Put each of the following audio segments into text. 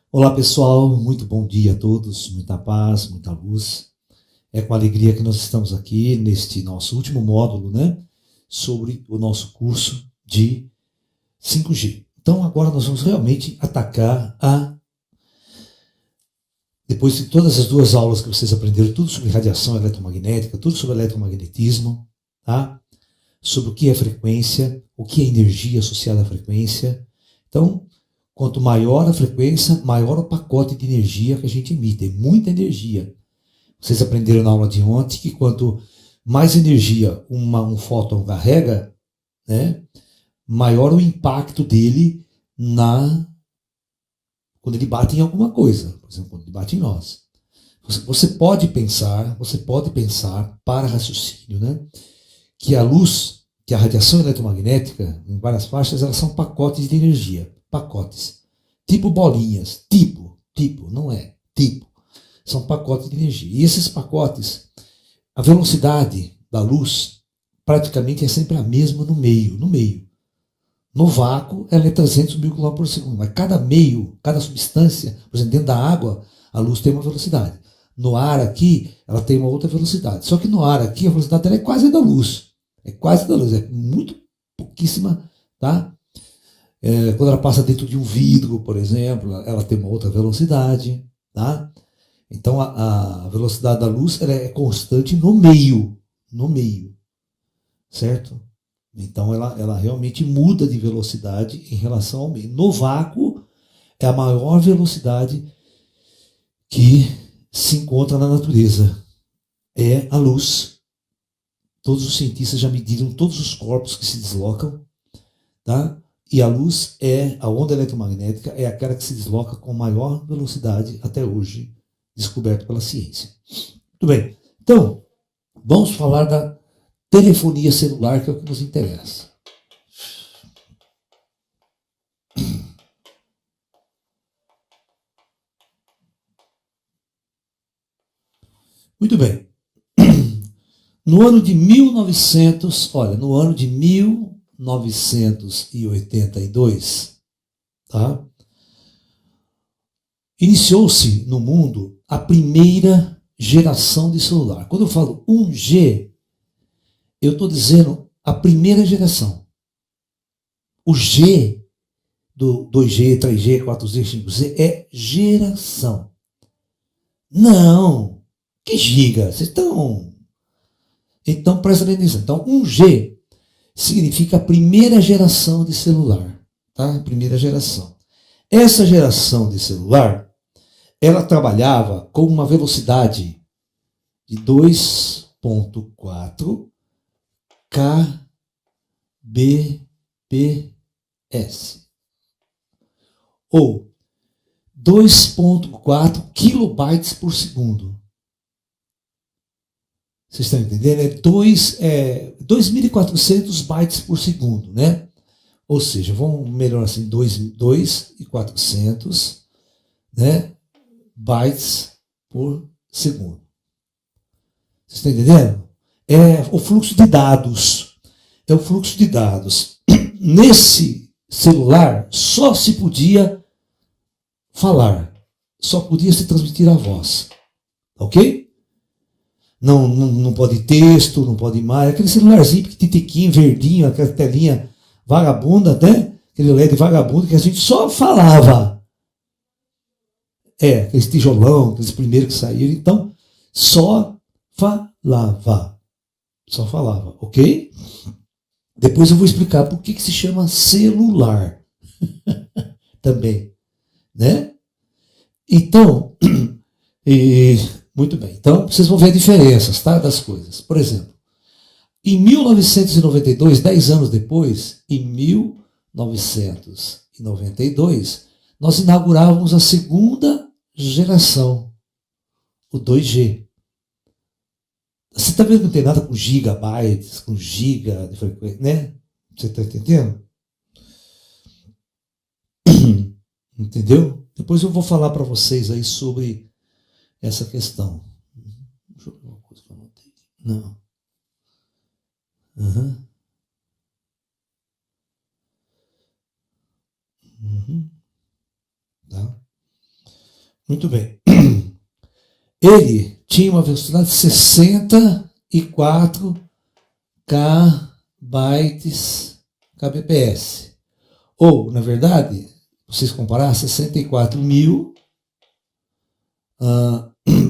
Olá pessoal, muito bom dia a todos, muita paz, muita luz. É com alegria que nós estamos aqui neste nosso último módulo, né, sobre o nosso curso de 5G. Então agora nós vamos realmente atacar depois de todas as duas aulas que vocês aprenderam, tudo sobre radiação eletromagnética, tudo sobre eletromagnetismo, tá? Sobre o que é frequência, o que é energia associada à frequência. Então, quanto maior a frequência, maior o pacote de energia que a gente emite. É muita energia. Vocês aprenderam na aula de ontem que quanto mais energia um fóton carrega, né, maior o impacto dele quando ele bate em alguma coisa. Por exemplo, quando ele bate em nós. Você pode pensar para raciocínio, né, que a luz, que a radiação eletromagnética, em várias faixas, elas são pacotes de energia. Pacotes. Tipo bolinhas. Não é. São pacotes de energia. E esses pacotes, a velocidade da luz praticamente é sempre a mesma no meio. No vácuo, ela é 300 mil km por segundo. Mas cada meio, cada substância, por exemplo, dentro da água, a luz tem uma velocidade. No ar aqui, ela tem uma outra velocidade. Só que no ar aqui, a velocidade dela é quase da luz. É muito pouquíssima, tá? Quando ela passa dentro de um vidro, por exemplo, ela tem uma outra velocidade, tá? Então a velocidade da luz ela é constante no meio, certo? Então ela realmente muda de velocidade em relação ao meio. No vácuo é a maior velocidade que se encontra na natureza. É a luz. Todos os cientistas já mediram todos os corpos que se deslocam, tá? E a luz a onda eletromagnética é aquela que se desloca com maior velocidade até hoje, descoberto pela ciência. Muito bem. Então, vamos falar da telefonia celular, que é o que nos interessa. Muito bem. No ano de 1900, olha, no ano de 1982, tá? Iniciou-se no mundo a primeira geração de celular. Quando eu falo 1G, eu estou dizendo a primeira geração. O G do 2G, 3G, 4G, 5G é geração. Não! Que giga? Vocês estão. Então presta atenção. Então, 1G significa a primeira geração de celular. Tá? Primeira geração. Essa geração de celular, ela trabalhava com uma velocidade de 2.4 kbps. Ou 2.4 kilobytes por segundo. Vocês estão entendendo? É 2.400 bytes por segundo, né? Ou seja, vamos melhorar assim, 2.400, né, bytes por segundo. Vocês estão entendendo? É o fluxo de dados. É o fluxo de dados. Nesse celular só se podia falar. Só podia se transmitir a voz. Ok? Não pode texto, não pode imagem. Aquele celularzinho pequitiquinho, verdinho, aquela telinha vagabunda, né? Aquele LED vagabundo que a gente só falava. Aqueles tijolão, aqueles primeiros que saíram. Então, só falava. Só falava, ok? Depois eu vou explicar por que se chama celular. Também, né? Então, muito bem. Então, vocês vão ver diferenças, tá, das coisas. Por exemplo, em 1992, 10 anos depois, em 1992, nós inaugurávamos a segunda geração, o 2G. Você está vendo que não tem nada com gigabytes, com giga de frequência, né? Você está entendendo? Entendeu? Depois eu vou falar para vocês aí sobre essa questão. Deixa eu ver uma coisa que eu notei. Não. Uhum. Uhum. Tá? Muito bem. Ele tinha uma velocidade de 64 kbytes kbps. Ou, na verdade, vocês comparar 64 mil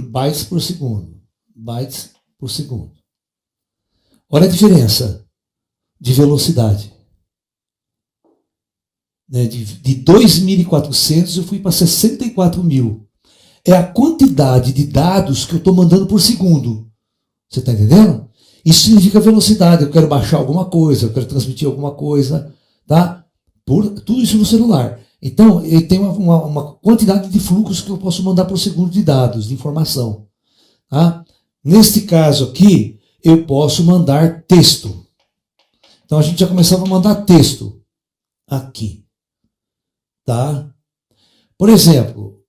bytes por segundo. Bytes por segundo. Olha a diferença de velocidade. De 2.400 eu fui para 64 mil. É a quantidade de dados que eu estou mandando por segundo. Você está entendendo? Isso significa velocidade. Eu quero baixar alguma coisa, eu quero transmitir alguma coisa, tá? Tudo isso no celular. Então, ele tem uma quantidade de fluxos que eu posso mandar por segundo de dados, de informação. Tá? Neste caso aqui, eu posso mandar texto. Então, a gente já começava a mandar texto aqui. Tá? Por exemplo,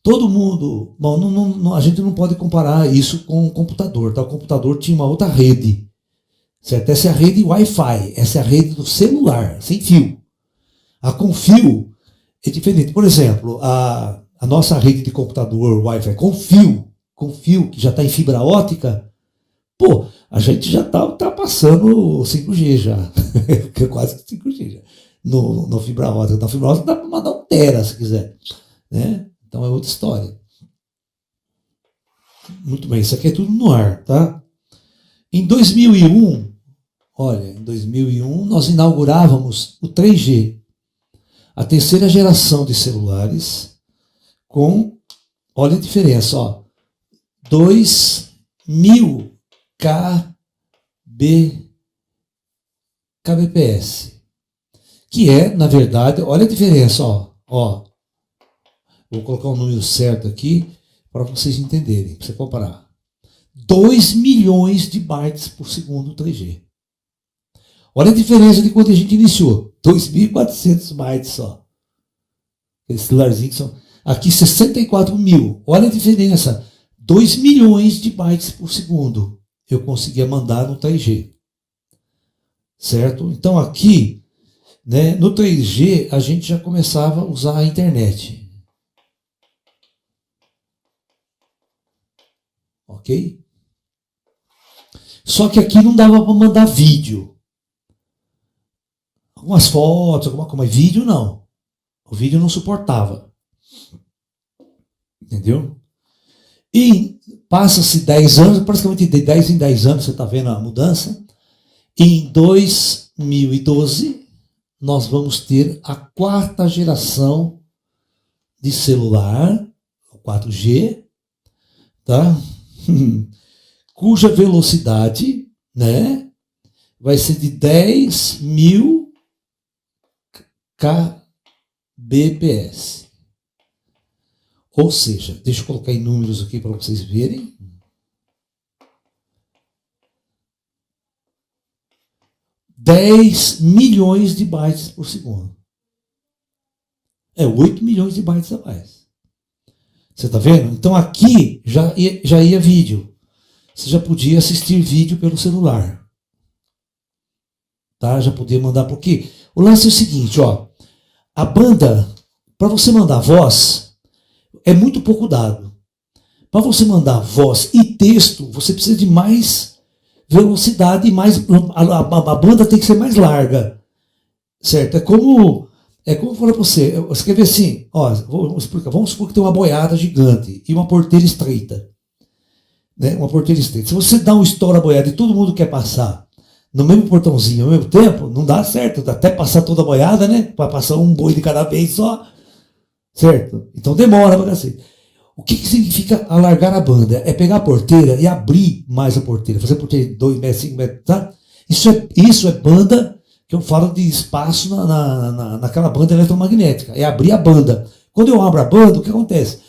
todo mundo... Bom, a gente não pode comparar isso com o computador. Tá? O computador tinha uma outra rede. Certo? Essa é a rede Wi-Fi. Essa é a rede do celular, sem fio. A com fio é diferente. Por exemplo, a nossa rede de computador Wi-Fi com fio, que já está em fibra ótica, pô, a gente já está ultrapassando o 5G já. Quase 5G já. No fibra ótica. Na fibra ótica dá para mandar 1 tera se quiser. Né? Então é outra história. Muito bem, isso aqui é tudo no ar, tá? Em 2001, olha, em 2001 nós inaugurávamos o 3G. A terceira geração de celulares com, olha a diferença, ó, 2.000 kbps, que é, na verdade, olha a diferença, ó, vou colocar o número certo aqui para vocês entenderem, para você comparar. 2 milhões de bytes por segundo 3G. Olha a diferença de quando a gente iniciou. 2.400 bytes só. Esse celularzinho são... Aqui 64 mil. Olha a diferença. 2 milhões de bytes por segundo. Eu conseguia mandar no 3G. Certo? Então aqui, né, no 3G, a gente já começava a usar a internet. Ok? Só que aqui não dava para mandar vídeo. Algumas fotos, alguma coisa, mas vídeo não. O vídeo não suportava. Entendeu? E passa-se 10 anos, praticamente de 10 em 10 anos, você está vendo a mudança. Em 2012, nós vamos ter a 4ª geração de celular, o 4G, tá? Cuja velocidade, né, vai ser de 10.000 kbps. Ou seja, deixa eu colocar em números aqui para vocês verem. $10 milhões de bytes por segundo. É 8 milhões de bytes a mais. Você está vendo? Então aqui já ia vídeo. Você já podia assistir vídeo pelo celular. Tá? Já podia mandar, porque o lance é o seguinte, ó. A banda, para você mandar voz, é muito pouco dado. Para você mandar voz e texto, você precisa de mais velocidade e mais. A banda tem que ser mais larga. Certo? É como eu falar para você. Você quer ver assim, ó, vamos explicar. Vamos supor que tem uma boiada gigante e uma porteira estreita. Né? Uma porteira estreita. Se você dá um estouro à boiada e todo mundo quer passar no mesmo portãozinho ao mesmo tempo, não dá certo. Até passar toda a boiada, né? Para passar um boi de cada vez só. Certo? Então demora para assim. O que significa alargar a banda? É pegar a porteira e abrir mais a porteira. Fazer a porteira de 2 metros, 5 metros, tá? Isso é banda, que eu falo de espaço naquela banda eletromagnética. É abrir a banda. Quando eu abro a banda, o que acontece?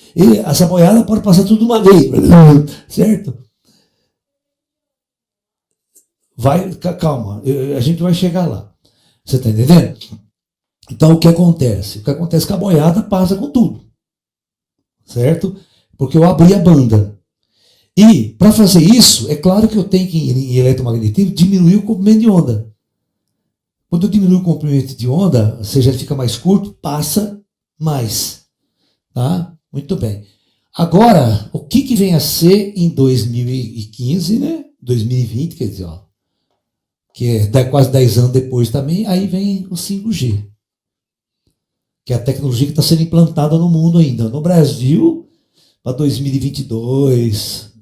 Essa boiada pode passar tudo de uma vez. Certo? Calma, a gente vai chegar lá. Você está entendendo? Então o que acontece? O que acontece é que a boiada passa com tudo. Certo? Porque eu abri a banda. E para fazer isso, é claro que eu tenho que, em eletromagnetismo, diminuir o comprimento de onda. Quando eu diminuo o comprimento de onda, ou seja, ele fica mais curto, passa mais. Tá? Muito bem. Agora, o que vem a ser em 2015, né? 2020, quer dizer, ó, que é quase 10 anos depois também, aí vem o 5G, que é a tecnologia que está sendo implantada no mundo ainda. No Brasil, para 2022,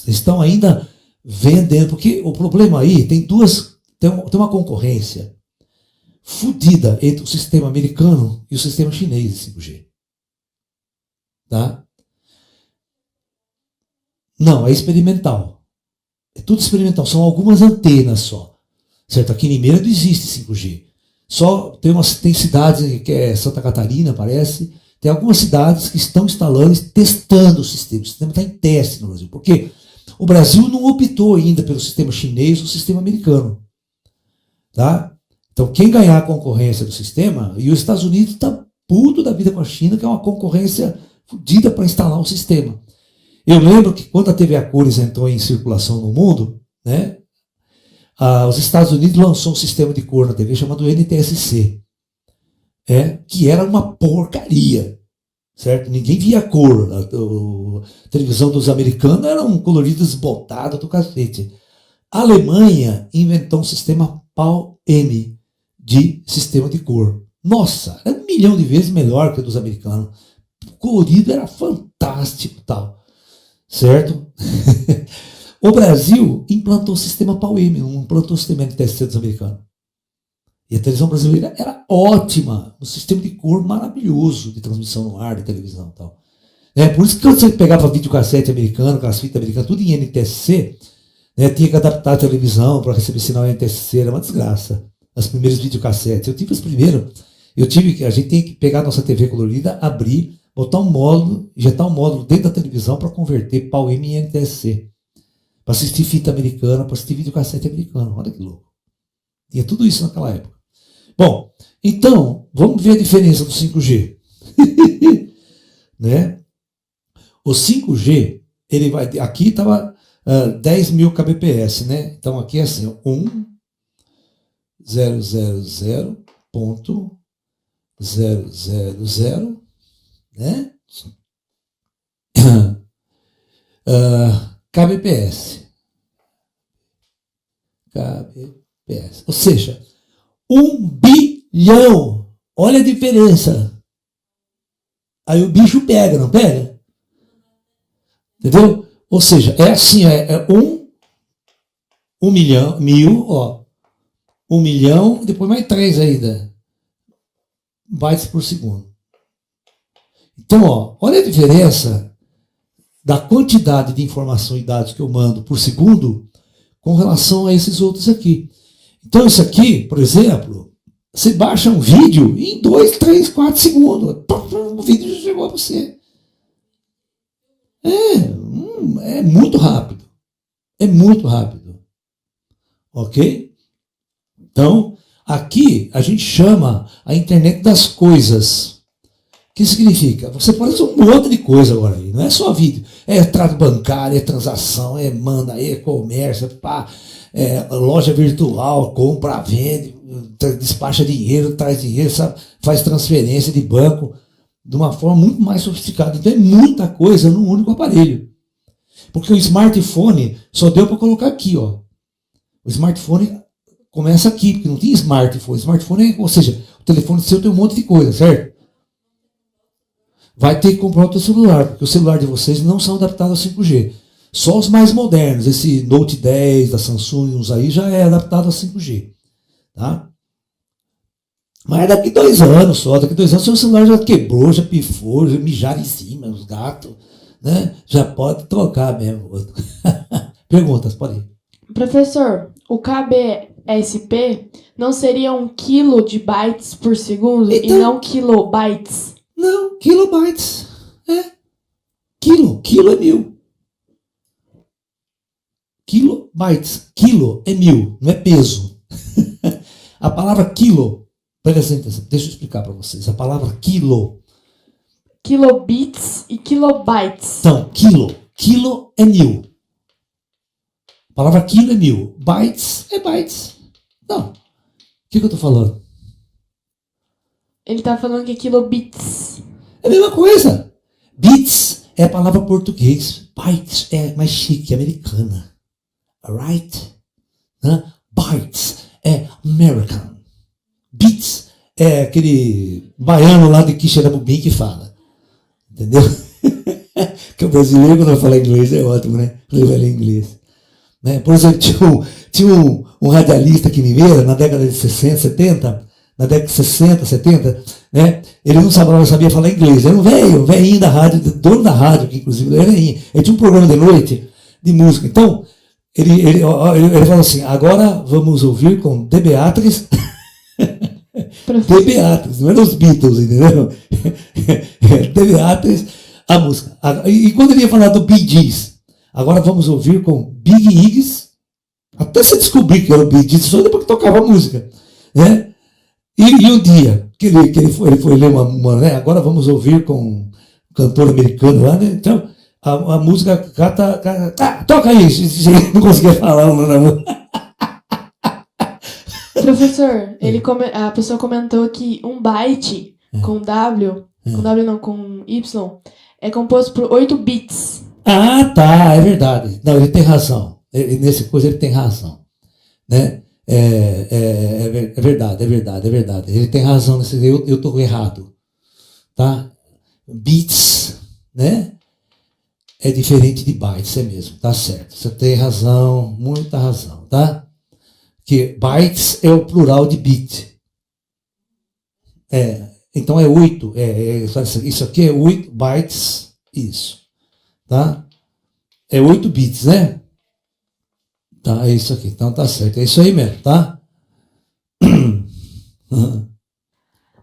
estão ainda vendendo, porque o problema aí tem uma concorrência fodida entre o sistema americano e o sistema chinês de 5G. Tá? Não, é experimental. É tudo experimental, são algumas antenas só. Certo? Aqui em Limeira não existe 5G. Só tem cidades, que é Santa Catarina, parece, tem algumas cidades que estão instalando e testando o sistema. O sistema está em teste no Brasil. Porque o Brasil não optou ainda pelo sistema chinês ou sistema americano. Tá? Então, quem ganhar a concorrência do sistema, e os Estados Unidos está puto da vida com a China, que é uma concorrência fodida para instalar um sistema. Eu lembro que quando a TV a cores entrou em circulação no mundo, né, os Estados Unidos lançou um sistema de cor na TV chamado NTSC, que era uma porcaria, certo? Ninguém via cor. A televisão dos americanos era um colorido desbotado do cacete. A Alemanha inventou um sistema PAL-M de sistema de cor. Nossa, era 1 milhão de vezes melhor que o dos americanos. O colorido era fantástico, tal, certo? O Brasil implantou o sistema PAL-M, não implantou o sistema NTSC dos americanos. E a televisão brasileira era ótima, um sistema de cor maravilhoso de transmissão no ar, de televisão e tal. Por isso que quando você pegava videocassete americano, aquelas fitas americanas, tudo em NTSC, tinha que adaptar a televisão para receber sinal NTSC, era uma desgraça. As primeiras videocassetes. Eu tive os primeiros. A gente tem que pegar a nossa TV colorida, abrir, botar um módulo, injetar um módulo dentro da televisão para converter PAL-M em NTSC. Para assistir fita americana, para assistir videocassete americano. Olha que louco. Tinha tudo isso naquela época. Bom, então, vamos ver a diferença do 5G. Né? O 5G, ele vai. Aqui estava 10 mil kbps, né? Então aqui é assim, 1.000.000, né? kbps. Ou seja, 1 bilhão. Olha a diferença. Aí o bicho pega, não pega? Entendeu? Ou seja, é assim, é 1 milhão, 1000, ó. 1 milhão, depois mais 3 ainda. Bytes por segundo. Então, ó, olha a diferença da quantidade de informação e dados que eu mando por segundo com relação a esses outros aqui. Então, isso aqui, por exemplo, você baixa um vídeo e em 2, 3, 4 segundos. O vídeo já chegou a você. É muito rápido. É muito rápido. Ok? Então, aqui a gente chama a internet das coisas. O que significa? Você pode fazer um monte de coisa agora aí. Não é só vídeo. É trato bancário, é transação, é manda, é comércio, loja virtual, compra, vende, despacha dinheiro, traz dinheiro, sabe? Faz transferência de banco de uma forma muito mais sofisticada. Então é muita coisa num único aparelho. Porque o smartphone só deu para colocar aqui, ó. O smartphone começa aqui, porque não tinha smartphone. Smartphone ou seja, o telefone seu tem um monte de coisa, certo? Vai ter que comprar outro celular, porque os celulares de vocês não são adaptados ao 5G. Só os mais modernos, esse Note 10 da Samsung, uns aí, já é adaptado a 5G. Tá? Mas daqui 2 anos só, seu celular já quebrou, já pifou, já mijaram em cima, os gatos, né? Já pode trocar mesmo. Perguntas, pode ir. Professor, o KBSP não seria 1 quilo de bytes por segundo e não kilobytes? Não, kilobytes. Quilo é 1000. Kilobytes. Quilo é 1000, não é peso. A palavra quilo, presta atenção, deixa eu explicar para vocês. A palavra quilo. Kilobits e kilobytes. Então, quilo é 1000. A palavra quilo é 1000. Bytes é bytes. Não. O que eu estou falando? Ele está falando que é kilobits. É a mesma coisa. Beats é a palavra português. Bytes é mais chique, americana. Alright? Bytes é American. Beats é aquele baiano lá de Quixeramobim que fala. Entendeu? Que o brasileiro, quando vai falar inglês, é ótimo, né? Ele vai ler inglês. Né? Por exemplo, tinha um radialista aqui em Limeira, na década de 60, 70, na década de 60, 70, né? Ele não sabia falar inglês. Era um velhinho da rádio, dono da rádio, que inclusive ele era velhinho. Ele tinha um programa de noite de música. Então, ele falou assim, agora vamos ouvir com The Beatles. The Beatles, não eram os Beatles, entendeu? The Beatles, a música. E quando ele ia falar do Bee Gees, agora vamos ouvir com Big Iggs, até você descobrir que era o Bee Gees, só depois que tocava a música, né? E um dia que ele foi ler né? Agora vamos ouvir com um cantor americano lá, né? Então, a música toca aí, não conseguia falar. Não. Professor, a pessoa comentou que um byte com W, com W não, com Y, é composto por 8 bits. Ah, tá, é verdade. Não, ele tem razão. Nesse coisa ele tem razão. Né? É verdade. Ele tem razão nesse. Eu estou errado. Tá? Bits, né? É diferente de bytes, é mesmo. Tá certo. Você tem razão, muita razão, tá? Que bytes é o plural de bit. Então é 8. Isso aqui é 8 bytes. Isso. Tá? É 8 bits, né? Tá, é isso aqui. Então tá certo. É isso aí mesmo, tá?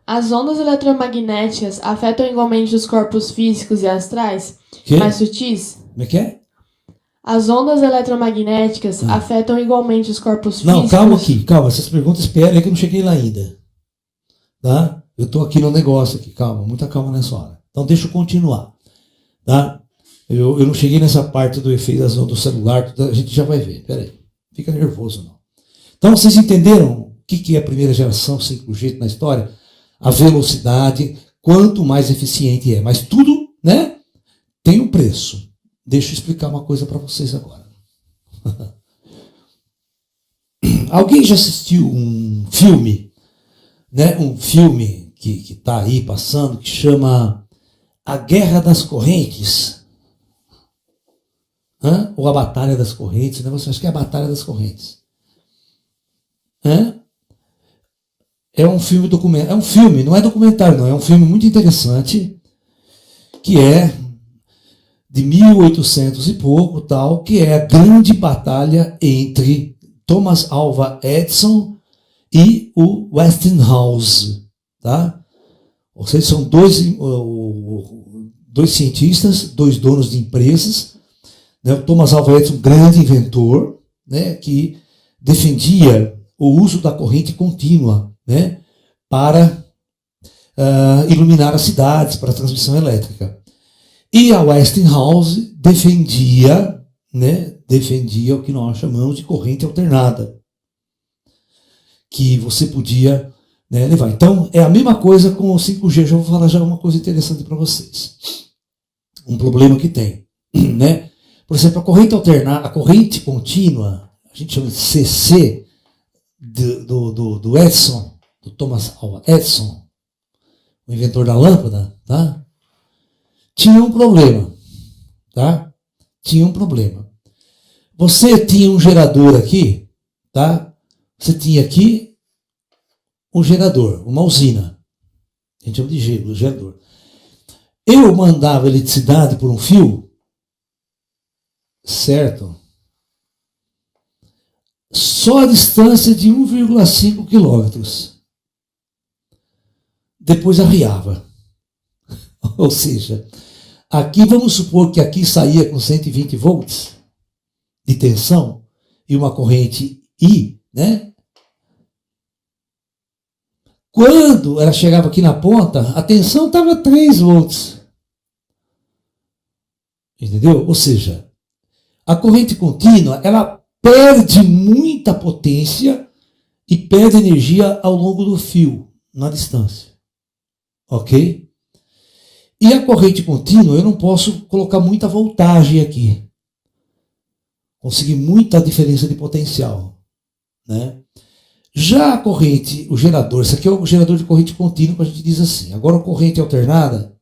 As ondas eletromagnéticas afetam igualmente os corpos físicos e astrais mais sutis? Como é que é? As ondas eletromagnéticas afetam igualmente os corpos físicos? Não, calma. Essas perguntas, espera aí que eu não cheguei lá ainda. Tá? Eu estou aqui no negócio aqui, calma, muita calma nessa hora. Então deixa eu continuar. Tá? Eu não cheguei nessa parte do efeito das ondas do celular, a gente já vai ver. Espera aí, fica nervoso não. Então vocês entenderam o que é a primeira geração 5G na história? A velocidade, quanto mais eficiente é. Mas tudo, né, tem um preço. Deixa eu explicar uma coisa para vocês agora. Alguém já assistiu um filme, né? Um filme que está aí passando, que chama A Guerra das Correntes? Ou A Batalha das Correntes? Né? Você acha que é A Batalha das Correntes? É um filme documentário. É um filme, não é documentário, não. É um filme muito interessante, que é de 1800 e pouco, tal, que é a grande batalha entre Thomas Alva Edison e o Westinghouse, tá? Ou seja, são dois cientistas, dois donos de empresas, né? O Thomas Alva Edison, grande inventor, né? Que defendia o uso da corrente contínua, né? Para iluminar as cidades, para a transmissão elétrica. E a Westinghouse defendia o que nós chamamos de corrente alternada, que você podia, né, levar. Então, é a mesma coisa com o 5G. Já vou falar já uma coisa interessante para vocês. Um problema que tem. Né? Por exemplo, a corrente alternada, a corrente contínua, a gente chama de CC, do Edison, do Thomas Alva Edison, o inventor da lâmpada, tá? Tinha um problema, tá? Tinha um problema. Você tinha um gerador aqui, tá? Você tinha aqui um gerador, uma usina. A gente chama de gerador. Eu mandava eletricidade por um fio, certo? Só a distância de 1,5 quilômetros. Depois arriava. Ou seja, aqui vamos supor que aqui saía com 120 volts de tensão e uma corrente I, né? Quando ela chegava aqui na ponta, a tensão estava 3 volts. Entendeu? Ou seja, a corrente contínua, ela perde muita potência e perde energia ao longo do fio, na distância. Ok? E a corrente contínua, eu não posso colocar muita voltagem aqui. Conseguir muita diferença de potencial, né? Já a corrente, o gerador, isso aqui é o gerador de corrente contínua, que a gente diz assim. Agora a corrente alternada,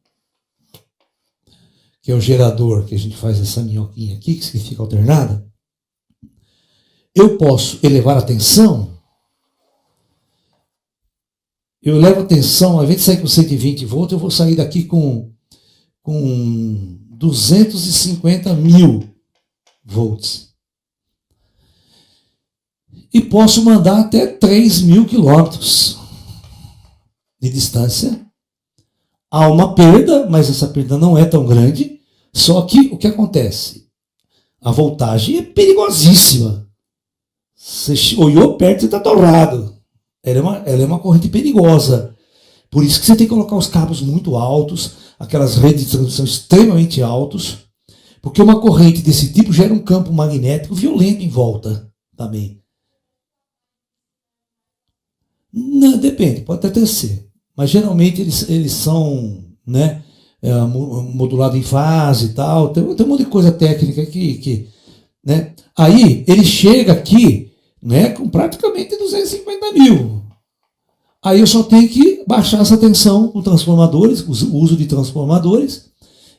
que é o gerador que a gente faz essa minhoquinha aqui, que significa alternada, eu posso elevar a tensão. Eu levo a tensão, ao invés de sair com 120 volts, eu vou sair daqui com 250 mil volts. E posso mandar até 3.000 quilômetros de distância. Há uma perda, mas essa perda não é tão grande. Só que o que acontece? A voltagem é perigosíssima. Você olhou perto e está torrado. Ela é uma corrente perigosa. Por isso que você tem que colocar os cabos muito altos, aquelas redes de transmissão extremamente altos, porque uma corrente desse tipo gera um campo magnético violento em volta também. Não, depende, pode até ser. Mas geralmente eles são, né, modulados em fase e tal. Tem um monte de coisa técnica que né? Aí ele chega aqui, né, com praticamente 250 mil. Aí eu só tenho que baixar essa tensão com transformadores, o uso de transformadores,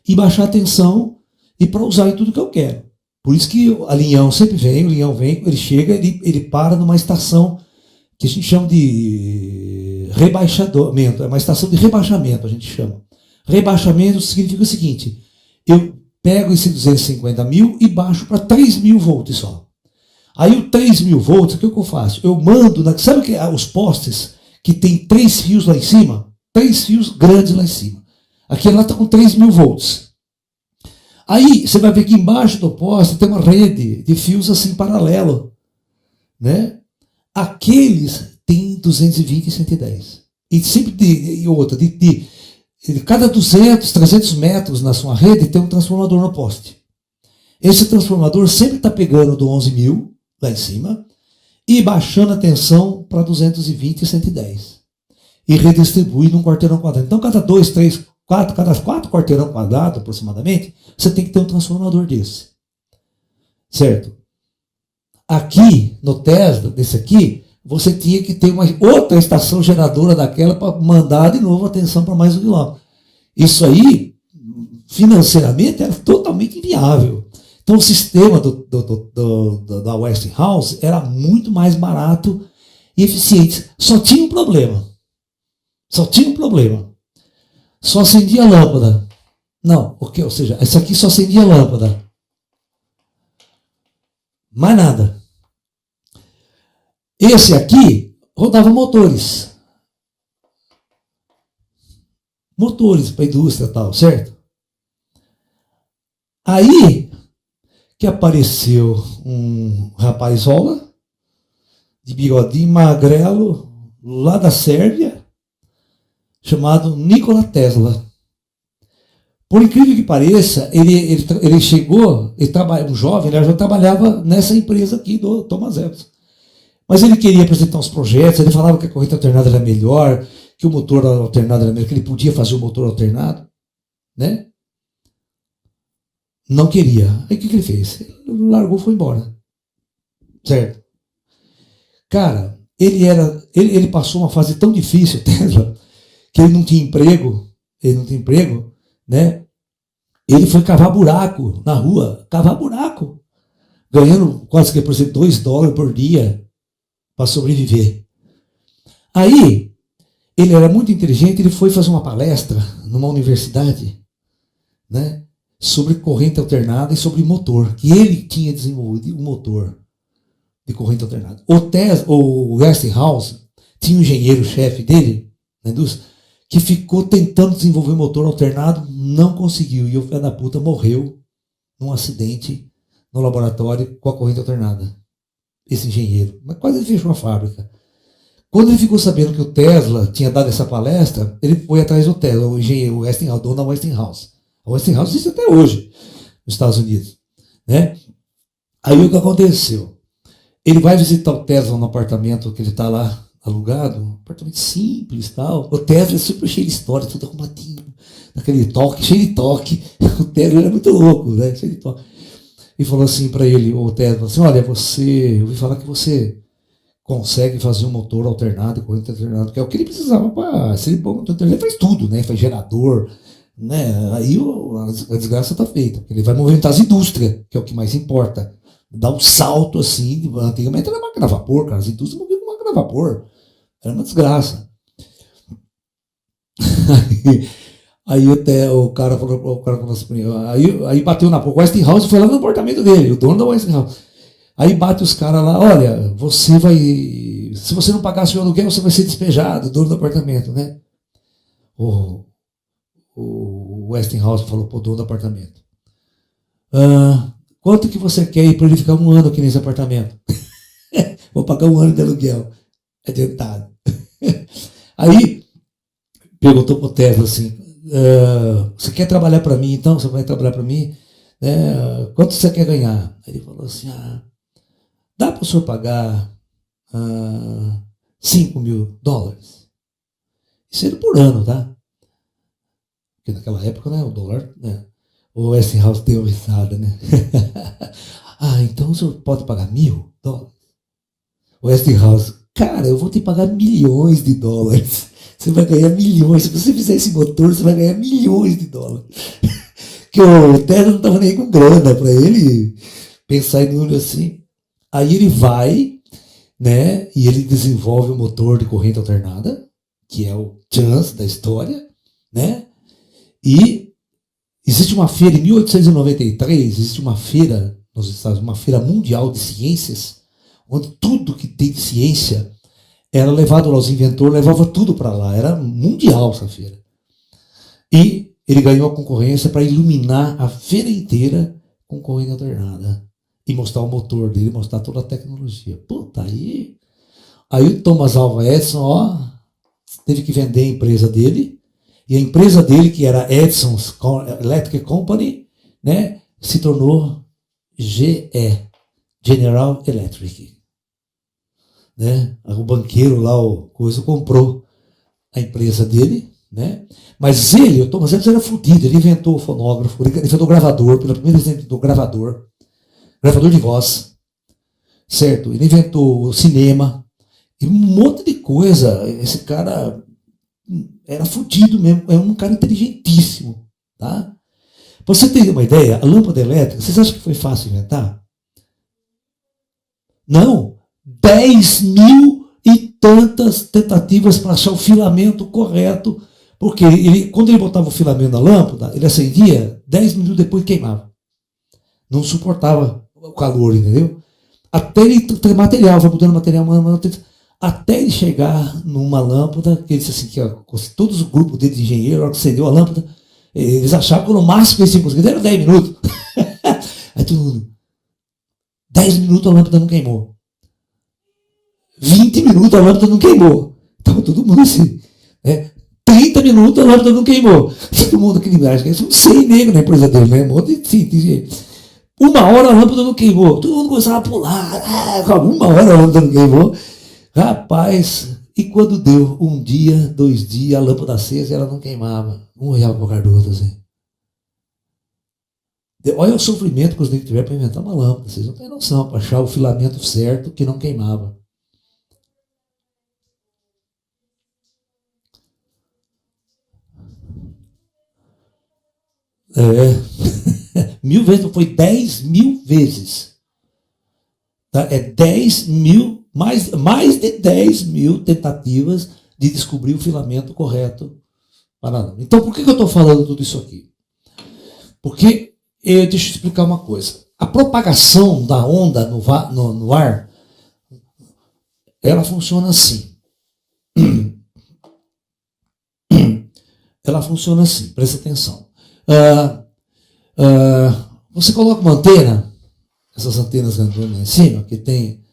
e baixar a tensão e para usar em tudo que eu quero. Por isso que o linhão sempre vem, ele chega, ele para numa estação que a gente chama de rebaixamento, é uma estação de rebaixamento, a gente chama. Rebaixamento significa o seguinte, eu pego esse 250 mil e baixo para 3.000 volts só. Aí o 3.000 volts, o que eu faço? Eu mando, sabe que os postes que tem 3 fios lá em cima? 3 fios grandes lá em cima. Aquele lá está com 3.000 volts. Aí você vai ver que embaixo do poste tem uma rede de fios assim paralelo, né? Aqueles têm 220 e 110. E sempre e outra, de cada 200, 300 metros na sua rede tem um transformador no poste. Esse transformador sempre está pegando do 11.000 lá em cima e baixando a tensão para 220 e 110. E redistribui num quarteirão quadrado. Então, cada 2, 3, 4, cada 4 quarteirão quadrado aproximadamente, você tem que ter um transformador desse. Certo? Aqui, no Tesla, desse aqui, você tinha que ter uma outra estação geradora daquela para mandar de novo a tensão para mais um quilômetro. Isso aí, financeiramente, era totalmente inviável. Então o sistema da Westinghouse era muito mais barato e eficiente. Só tinha um problema. Só acendia a lâmpada. Não, ou seja, esse aqui só acendia a lâmpada. Mais nada. Esse aqui rodava motores. Motores para a indústria e tal, certo? Aí que apareceu um rapazola de bigodinho magrelo lá da Sérvia, chamado Nikola Tesla. Por incrível que pareça, ele chegou, um jovem, ele já trabalhava nessa empresa aqui do Thomas Edison. Mas ele queria apresentar uns projetos, ele falava que a corrente alternada era melhor, que o motor alternado era melhor, que ele podia fazer o motor alternado, né? Não queria. Aí o que ele fez? Ele largou e foi embora. Certo? Cara, ele passou uma fase tão difícil, Tesla, que ele não tinha emprego, né? Ele foi cavar buraco na rua, ganhando quase que, por exemplo, $2 por dia para sobreviver. Aí, ele era muito inteligente, ele foi fazer uma palestra numa universidade, né, sobre corrente alternada e sobre motor, que ele tinha desenvolvido um motor de corrente alternada. O Westinghouse tinha um engenheiro-chefe dele, na indústria, que ficou tentando desenvolver um motor alternado, não conseguiu, e o filho da puta morreu num acidente no laboratório com a corrente alternada. Esse engenheiro. Mas quase ele fechou a fábrica. Quando ele ficou sabendo que o Tesla tinha dado essa palestra, ele foi atrás do Tesla, o engenheiro, o Westinghouse, dono da Westinghouse. A Westinghouse existe até hoje nos Estados Unidos, né? Aí o que aconteceu? Ele vai visitar o Tesla no apartamento que ele está lá alugado, um apartamento simples e tal. O Tesla é super cheio de história, tudo arrumadinho, aquele toque, cheio de toque. O Ted era muito louco, né? Cheio de toque. E falou assim para ele, o Ted, falou assim, olha, eu ouvi falar que você consegue fazer um motor alternado e corrente alternada, que é o que ele precisava para ser bom. Ele faz tudo, né? Faz gerador, né? Aí a desgraça está feita, porque ele vai movimentar as indústrias, que é o que mais importa. Dá um salto assim, antigamente era máquina a vapor, cara, as indústrias moviam com máquina a vapor. Era uma desgraça. Aí até o cara falou assim, aí bateu na porta, o Westinghouse foi lá no apartamento dele, o dono da Westinghouse. Aí bate os caras lá, olha, você vai, se você não pagar seu aluguel, você vai ser despejado, dono do apartamento, né? O Westinghouse falou pro dono do apartamento, quanto que você quer ir para ele ficar um ano aqui nesse apartamento? Vou pagar um ano de aluguel, adiantado. Aí perguntou pro Tesla assim, você quer trabalhar para mim então? Você vai trabalhar para mim? Quanto você quer ganhar? Aí ele falou assim, dá para o senhor pagar $5.000? Isso era por ano, tá? Porque naquela época, né, o dólar, né, o Westinghouse deu risada, né? Então o senhor pode pagar $1.000? O Westinghouse, cara, eu vou te pagar $milhões. Você vai ganhar milhões. Se você fizer esse motor, você vai ganhar $milhões. Que o Tesla não estava nem com grana para ele pensar em número assim. Aí ele vai, né, e ele desenvolve o motor de corrente alternada, que é o chance da história, né? E existe uma feira em 1893, existe uma feira nos Estados Unidos, uma feira mundial de ciências, onde tudo que tem de ciência era levado lá, os inventores levavam tudo para lá, era mundial essa feira. E ele ganhou a concorrência para iluminar a feira inteira com corrente alternada. E mostrar o motor dele, mostrar toda a tecnologia. Puta, aí o Thomas Alva Edison, teve que vender a empresa dele, e a empresa dele, que era Edison's Electric Company, né, se tornou GE, General Electric. Né? O banqueiro lá, o coisa, comprou a empresa dele, né? Mas ele, o Thomas Edison, era fodido, ele inventou o fonógrafo, ele inventou o gravador, pela primeira vez ele inventou o gravador de voz, certo? Ele inventou o cinema, e um monte de coisa. Esse cara era fodido mesmo, é um cara inteligentíssimo, tá? Pra você ter uma ideia, a lâmpada elétrica, vocês acham que foi fácil inventar? Não, 10.000 e tantas tentativas para achar o filamento correto, porque quando ele botava o filamento na lâmpada, ele acendia, 10 minutos depois queimava. Não suportava o calor, entendeu? Até ele ter material, vai mudando material, até ele chegar numa lâmpada, que ele disse assim, que todos os grupos dele de engenheiro, na hora que acendeu a lâmpada, eles achavam que no máximo que eles iam conseguir, deram 10 minutos. Aí todo mundo, 10 minutos a lâmpada não queimou. 20 minutos a lâmpada não queimou. Estava todo mundo assim, 30 minutos a lâmpada não queimou. Todo mundo aquele lugar, não sei negro na empresa dele, né? Um monte de 1 hora a lâmpada não queimou. Todo mundo começava a pular. 1 hora a lâmpada não queimou. Rapaz, e quando deu 1 dia, 2 dias, a lâmpada acesa e ela não queimava. Um olhava para o cara do outro assim. Olha o sofrimento que os negros tiveram para inventar uma lâmpada. Vocês não têm noção, para achar o filamento certo que não queimava. Mil vezes, foi 10.000 vezes. Tá? 10.000, mais de 10.000 tentativas de descobrir o filamento correto para a lâmpada. Então, por que eu estou falando tudo isso aqui? Porque, deixa eu explicar uma coisa. A propagação da onda no ar, ela funciona assim. Ela funciona assim, presta atenção. Você coloca uma antena, essas antenas grandonas em cima, que tem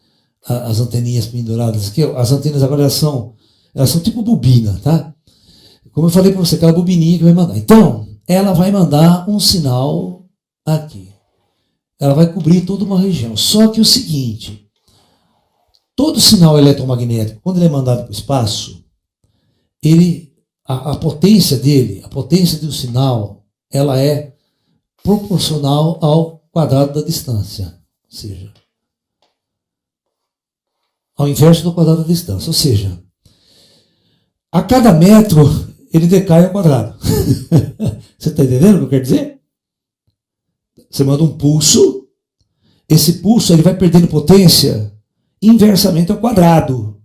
as anteninhas penduradas aqui. As antenas agora elas são tipo bobina, tá? Como eu falei para você, aquela bobininha que vai mandar. Então, ela vai mandar um sinal aqui. Ela vai cobrir toda uma região. Só que o seguinte, todo sinal eletromagnético, quando ele é mandado para o espaço, ele a potência dele, a potência do sinal, ela é proporcional ao quadrado da distância. Ou seja, ao inverso do quadrado da distância. Ou seja, a cada metro ele decai ao quadrado. Você está entendendo o que eu quero dizer? Você manda um pulso, esse pulso ele vai perdendo potência inversamente ao quadrado.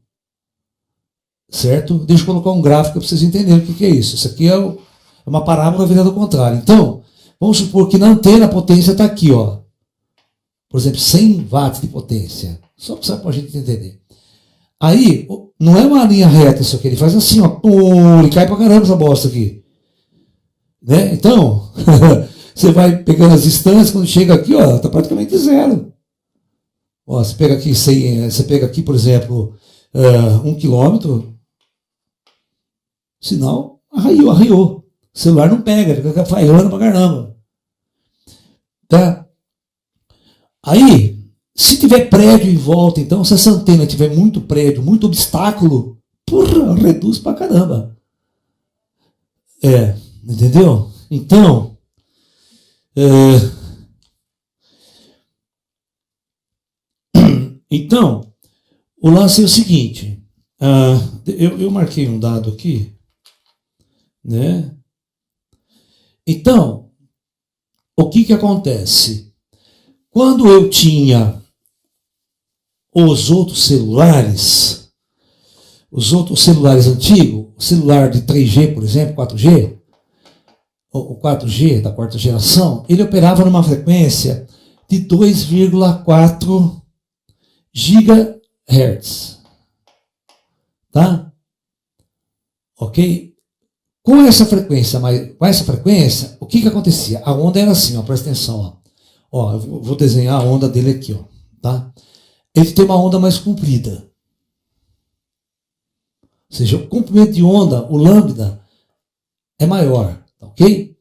Certo? Deixa eu colocar um gráfico para vocês entenderem o que é isso. Isso aqui é uma parábola virada ao contrário. Então, vamos supor que na antena a potência está aqui, ó. Por exemplo, 100 watts de potência. Só para a gente entender. Aí, não é uma linha reta isso aqui. Ele faz assim, ó. Pum, ele cai pra caramba essa bosta aqui. Né? Então, você vai pegando as distâncias, quando chega aqui, ó, está praticamente zero. Ó, você pega aqui, por exemplo, 1 quilômetro, sinal arraiou. O celular não pega, fica falhando pra caramba. Tá? Aí, se tiver prédio em volta, então, se essa antena tiver muito prédio, muito obstáculo, porra, reduz pra caramba. Entendeu? Então, o lance é o seguinte, eu marquei um dado aqui, né? Então, o que acontece? Quando eu tinha os outros celulares antigos, o celular de 3G, por exemplo, 4G, o 4G da quarta geração, ele operava numa frequência de 2,4 GHz. Tá? Ok? Com essa frequência, o que acontecia? A onda era assim, ó, presta atenção. Ó, eu vou desenhar a onda dele aqui. Ó, tá? Ele tem uma onda mais comprida. Ou seja, o comprimento de onda, o lambda, é maior. Ok?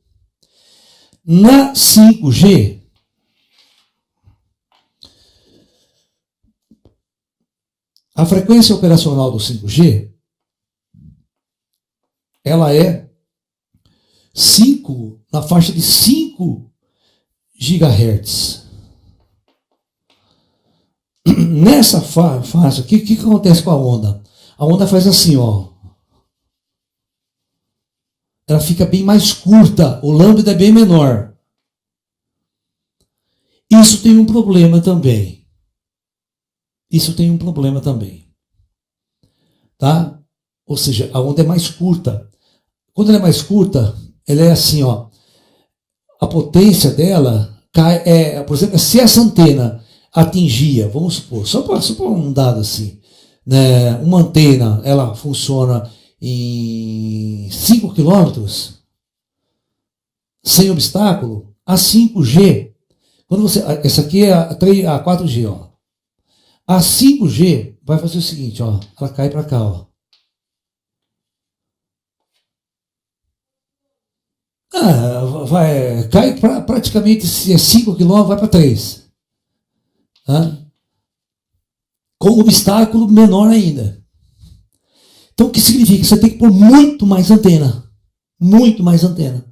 Na 5G, a frequência operacional do 5G, ela é na faixa de 5 GHz. Nessa faixa, o que acontece com a onda? A onda faz assim, ó. Ela fica bem mais curta, o lambda é bem menor. Isso tem um problema também. Tá? Ou seja, a onda é mais curta. Quando ela é mais curta, ela é assim, ó. A potência dela cai, por exemplo, se essa antena atingia, vamos supor, só para um dado assim, né, uma antena, ela funciona em 5 quilômetros, sem obstáculo, a 5G, essa aqui é a 4G, ó. A 5G vai fazer o seguinte, ó, ela cai para cá, ó. Cai praticamente, se é 5 km, vai para 3. Tá? Com um obstáculo menor ainda. Então, o que significa? Você tem que pôr muito mais antena. Muito mais antena.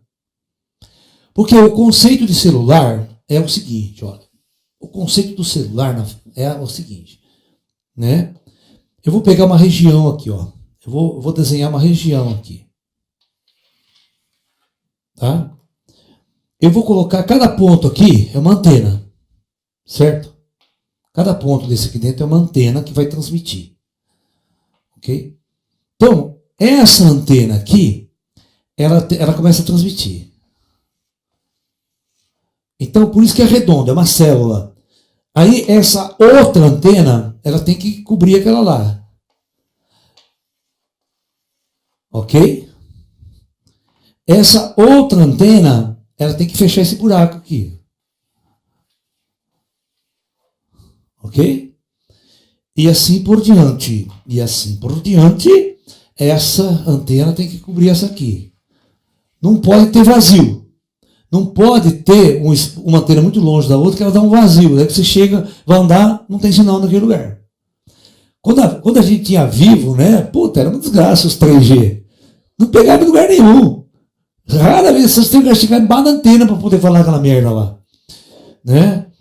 Porque o conceito de celular é o seguinte, olha. O conceito do celular é o seguinte, né? Eu vou pegar uma região aqui, ó. Eu vou desenhar uma região aqui. Tá? Eu vou colocar cada ponto aqui é uma antena, certo? Cada ponto desse aqui dentro é uma antena que vai transmitir, ok? Então essa antena aqui, ela começa a transmitir. Então por isso que é redonda, é uma célula. Aí essa outra antena, ela tem que cobrir aquela lá, ok? Essa outra antena, ela tem que fechar esse buraco aqui. Ok? E assim por diante. Essa antena tem que cobrir essa aqui. Não pode ter vazio. Não pode ter uma antena muito longe da outra que ela dá um vazio. Daí que você chega, vai andar, não tem sinal naquele lugar. Quando a gente tinha Vivo, né? Puta, era uma desgraça os 3G. Não pegava em lugar nenhum. Rara vez vocês têm que chegar embaixo da antena para poder falar aquela merda lá. Né?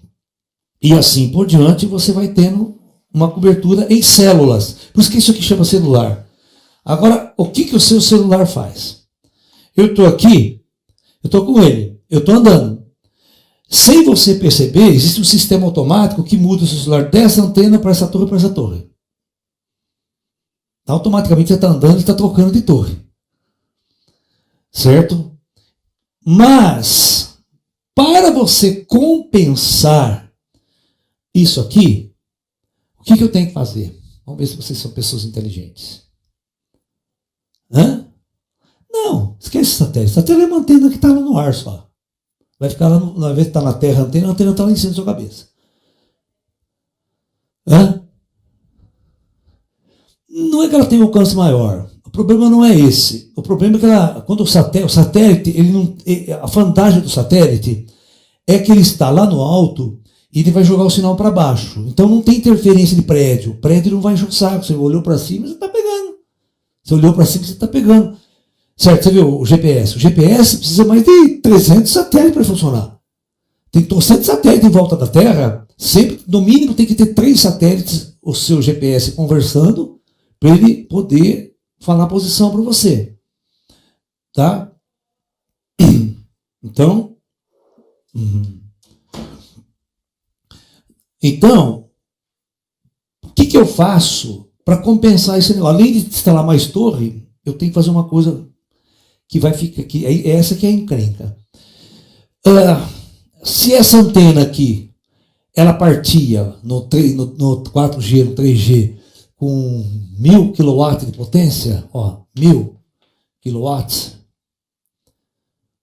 E assim por diante você vai tendo uma cobertura em células. Por isso que isso aqui chama celular. Agora, o que o seu celular faz? Eu estou aqui, eu estou com ele, eu estou andando. Sem você perceber, existe um sistema automático que muda o seu celular dessa antena para essa torre, para essa torre. Automaticamente você está andando e está trocando de torre. Certo? Mas, para você compensar isso aqui, o que eu tenho que fazer? Vamos ver se vocês são pessoas inteligentes. Hã? Não, esquece o satélite. O satélite é uma antena que está lá no ar só. Vai ficar lá, ao invés de estar na terra, a antena está lá em cima da sua cabeça. Hã? Não é que ela tem um alcance maior. O problema não é esse. O problema é que ela, quando o satélite, ele não, a vantagem do satélite é que ele está lá no alto e ele vai jogar o sinal para baixo. Então não tem interferência de prédio. O prédio não vai encher o saco. Você olhou para cima, você está pegando. Você olhou para cima, você está pegando. Certo? Você viu o GPS? O GPS precisa mais de 300 satélites para funcionar. Tem 300 satélites em volta da Terra. Sempre, no mínimo, tem que ter 3 satélites, o seu GPS conversando, para ele poder falar a posição para você. Tá? Então, o que eu faço para compensar esse negócio? Além de instalar mais torre, eu tenho que fazer uma coisa que vai ficar aqui. Essa que é a encrenca. Se essa antena aqui, ela partia no 4G, no 3G, com 1000 kW de potência, ó, 1000 kW,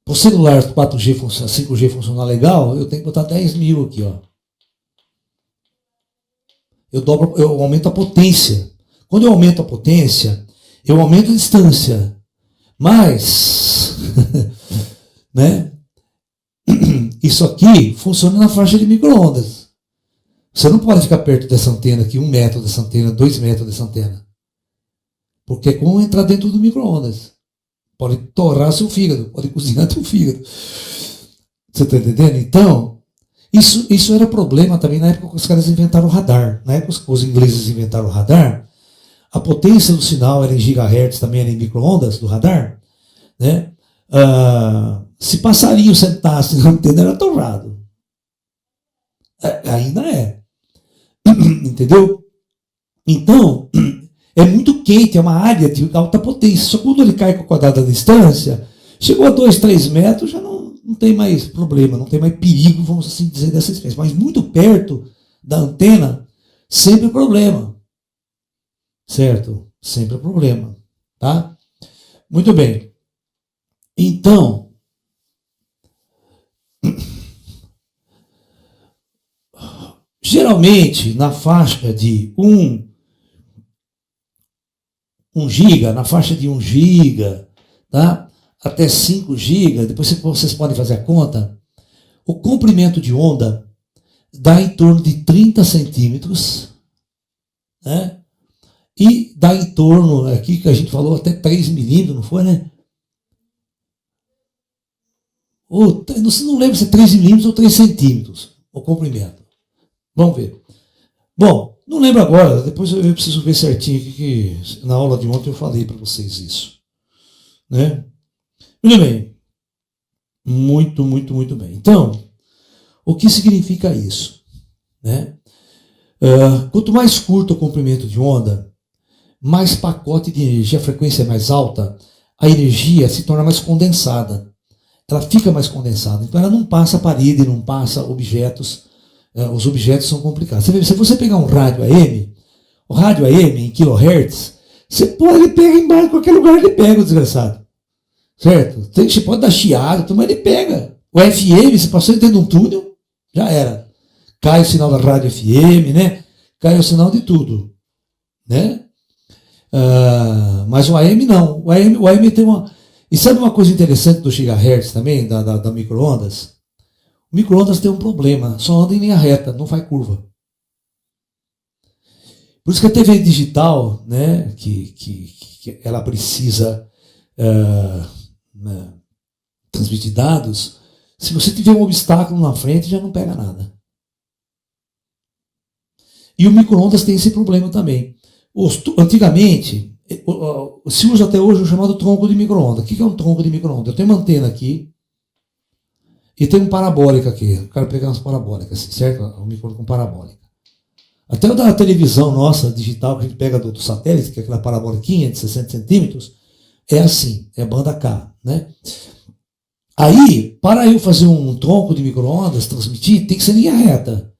para o celular 4G, 5G funcionar legal, eu tenho que botar 10.000 aqui, ó. Eu aumento a potência. Quando eu aumento a potência, eu aumento a distância. Mas, né? Isso aqui funciona na faixa de micro-ondas. Você não pode ficar perto dessa antena aqui, 1 metro dessa antena, 2 metros dessa antena. Porque é como entrar dentro do micro-ondas. Pode torrar seu fígado, pode cozinhar seu fígado. Você está entendendo? Então, isso era problema também na época que os caras inventaram o radar. Na época que os ingleses inventaram o radar, a potência do sinal era em gigahertz, também era em micro-ondas do radar. Né? Se passarinho sentasse na antena, era torrado. Ainda é. Entendeu? Então, é muito quente, é uma área de alta potência. Só quando ele cai com a quadrada da distância, chegou a 2, 3 metros, já não tem mais problema, não tem mais perigo, vamos assim dizer, dessa espécie. Mas muito perto da antena, sempre é problema. Certo? Sempre é problema. Tá? Muito bem. Então, geralmente, na faixa de 1 giga, na faixa de 1 giga, tá? Até 5 giga, depois vocês podem fazer a conta, o comprimento de onda dá em torno de 30 centímetros, né? E dá em torno, aqui que a gente falou, até 3 milímetros, não foi, né? Não lembro se é 3 milímetros ou 3 centímetros, o comprimento. Vamos ver. Bom, não lembro agora, depois eu preciso ver certinho aqui, que na aula de ontem eu falei para vocês isso. Né? Muito bem. Muito, muito, muito bem. Então, o que significa isso? Né? Quanto mais curto o comprimento de onda, mais pacote de energia, a frequência é mais alta, a energia se torna mais condensada. Ela fica mais condensada. Então ela não passa a parede, não passa objetos. Os objetos são complicados. Se você pegar um rádio AM, o rádio AM em kHz, você pega embaixo de qualquer lugar, ele pega o desgraçado. Certo? Você pode dar chiado, mas ele pega. O FM, você passou dentro de um túnel, já era. Cai o sinal da rádio FM, né? Cai o sinal de tudo. Né? Mas o AM não. O AM tem uma... E sabe uma coisa interessante do gigahertz também, da micro-ondas? O micro-ondas tem um problema, só anda em linha reta, não faz curva. Por isso que a TV digital, né, que ela precisa né, transmitir dados, se você tiver um obstáculo na frente, já não pega nada. E o micro-ondas tem esse problema também. Antigamente, se usa até hoje o chamado tronco de micro-ondas. O que é um tronco de micro-ondas? Eu tenho uma antena aqui e tem um parabólica aqui. Eu quero pegar umas parabólicas, certo? Um micro-ondas com parabólica. Até o da televisão nossa, digital, que a gente pega do satélite, que é aquela paraboliquinha de 60 centímetros, é assim, é banda K, né? Aí, para eu fazer um tronco de micro-ondas, transmitir, tem que ser linha reta.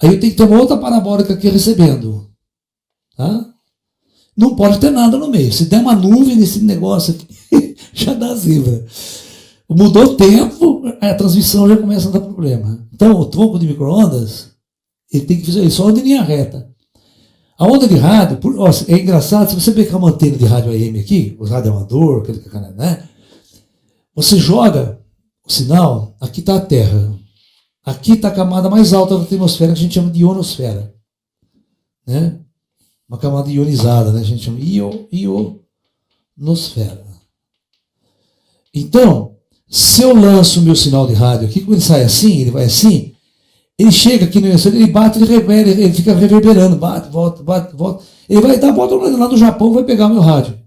Aí eu tenho que ter uma outra parabólica aqui recebendo. Tá? Não pode ter nada no meio. Se der uma nuvem nesse negócio aqui, já dá zebra. Mudou o tempo, a transmissão já começa a dar problema. Então, o tronco de micro-ondas, ele tem que fazer isso, só de linha reta. A onda de rádio, é engraçado, se você pegar uma antena de rádio AM aqui, o rádio amador, né? Você joga o sinal, aqui está a Terra. Aqui está a camada mais alta da atmosfera, que a gente chama de ionosfera. Né? Uma camada ionizada, né? A gente chama ionosfera. Então, se eu lanço o meu sinal de rádio aqui, como ele sai assim, ele vai assim, ele chega aqui no ionosfera, ele bate, ele fica reverberando, bate, volta. Ele vai dar a volta lá do Japão, vai pegar o meu rádio. Não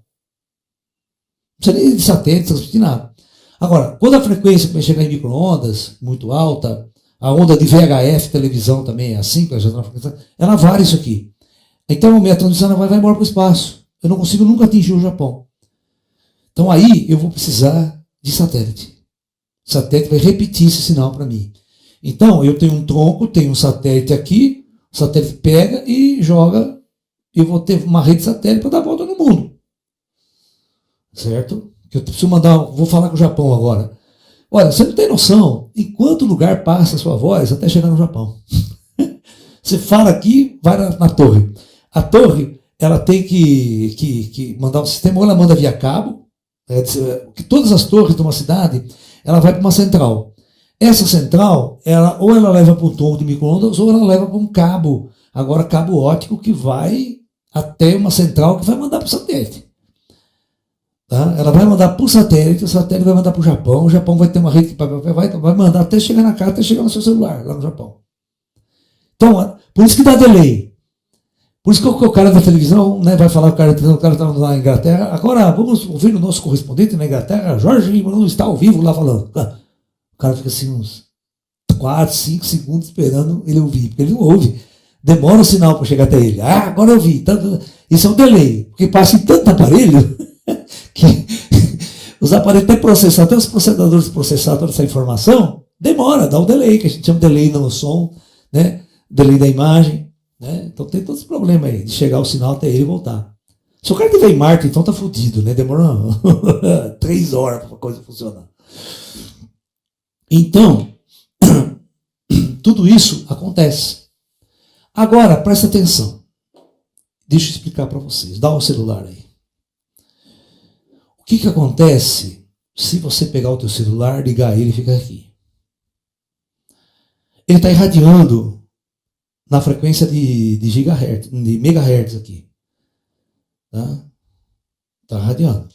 precisa nem de satélite, não precisa de nada. Agora, quando a frequência vai chegar em micro-ondas, muito alta, a onda de VHF, televisão também é assim, ela varia isso aqui. Então a minha transmissão vai embora para o espaço. Eu não consigo nunca atingir o Japão. Então aí eu vou precisar de satélite. O satélite vai repetir esse sinal para mim. Então eu tenho um tronco, tenho um satélite aqui, o satélite pega e joga, eu vou ter uma rede satélite para dar a volta no mundo. Certo? Que eu preciso mandar, vou falar com o Japão agora. Olha, você não tem noção em quanto lugar passa a sua voz até chegar no Japão. Você fala aqui, vai na torre. A torre, ela tem que mandar um sistema, ou ela manda via cabo, que todas as torres de uma cidade, ela vai para uma central. Essa central, ou ela leva para um tronco de micro-ondas, ou ela leva para um cabo, agora cabo óptico, que vai até uma central que vai mandar para o satélite. Tá? Ela vai mandar para o satélite vai mandar para o Japão vai ter uma rede que vai mandar até chegar na casa, até chegar no seu celular, lá no Japão. Então, por isso que dá delay. Por isso que o cara da televisão, né, vai falar, o cara está lá na Inglaterra, agora vamos ouvir o nosso correspondente na Inglaterra, Jorge Manu está ao vivo lá falando. O cara fica assim uns 4, 5 segundos esperando ele ouvir, porque ele não ouve. Demora o sinal para chegar até ele. Agora eu ouvi. Isso é um delay, porque passa em tanto aparelho que os aparelhos até processar, até os processadores processar toda essa informação, demora, dá um delay, que a gente chama de delay no som, né? Delay da imagem, né? Então tem todos os problemas aí, de chegar o sinal até ele e voltar. Se o cara estiver em Marte, então tá fudido, né? Demora 3 horas para a coisa funcionar. Então, tudo isso acontece. Agora, presta atenção. Deixa eu explicar para vocês. Dá o celular aí. O que acontece se você pegar o teu celular, ligar ele e ficar aqui? Ele está irradiando na frequência de gigahertz, de megahertz aqui. Está irradiando.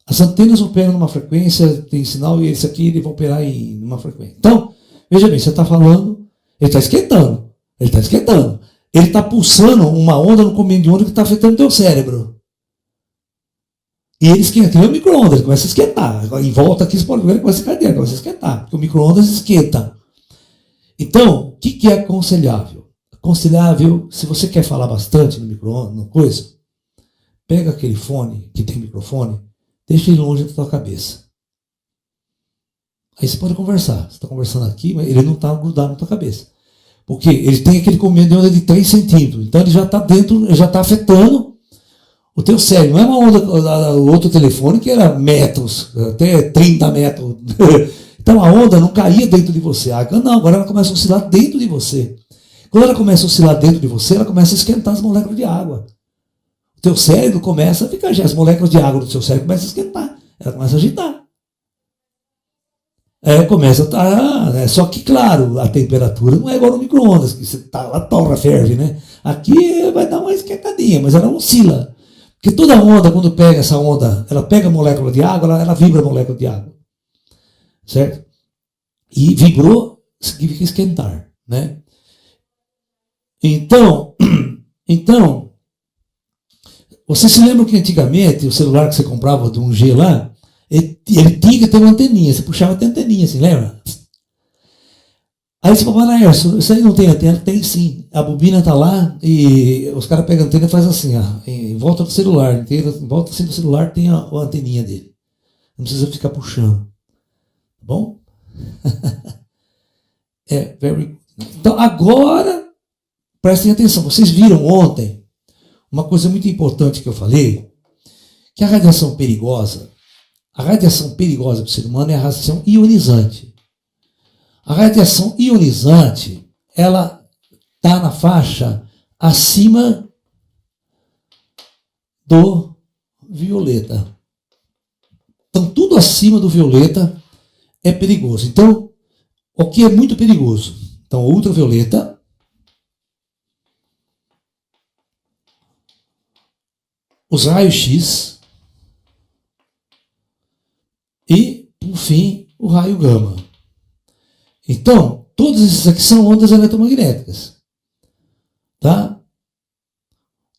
As antenas operam numa frequência, tem sinal, e esse aqui ele vai operar em uma frequência. Então, veja bem, você está falando, ele está esquentando. Ele está esquentando. Ele está pulsando uma onda no comando de onda que está afetando o teu cérebro. E ele esquenta. E o micro-ondas, ele começa a esquentar. Em volta aqui, você pode ver, ele começa a esquentar. Porque o micro-ondas esquenta. Então, o que é aconselhável? Aconselhável, se você quer falar bastante no micro-ondas, pega aquele fone que tem microfone, deixa ele longe da tua cabeça. Aí você pode conversar. Você está conversando aqui, mas ele não está grudado na tua cabeça. Porque ele tem aquele comando de onda de 3 centímetros. Então ele já está dentro, já está afetando o teu cérebro. Não é uma onda, o outro telefone que era metros, até 30 metros. Então a onda não caía dentro de você. Não, agora ela começa a oscilar dentro de você. Quando ela começa a oscilar dentro de você, ela começa a esquentar as moléculas de água. O teu cérebro começa a ficar, as moléculas de água do seu cérebro começam a esquentar. Ela começa a agitar. Começa a estar. Só que, claro, a temperatura não é igual no micro-ondas, que você tá lá, torra, ferve, né? Aqui vai dar uma esquentadinha, mas ela oscila. Porque toda onda, quando pega essa onda, ela pega a molécula de água, ela vibra a molécula de água. Certo? E vibrou significa esquentar, né? Então, você se lembra que antigamente o celular que você comprava de 1G lá, ele tinha que ter uma anteninha, você puxava a anteninha assim, lembra? Aí você fala, Laércio, isso aí não tem antena? Tem sim. A bobina tá lá e os caras pegam a antena e fazem assim, ó, em volta do celular, inteiro, em volta assim, do celular tem a anteninha dele. Não precisa ficar puxando. Tá bom? Very good. Então agora, prestem atenção, vocês viram ontem uma coisa muito importante que eu falei, que a radiação perigosa para o ser humano é a radiação ionizante. A radiação ionizante, ela está na faixa acima do violeta. Então, tudo acima do violeta é perigoso. Então, o que é muito perigoso? Então, ultravioleta, os raios X e, por fim, o raio gama. Então, todos esses aqui são ondas eletromagnéticas. Tá?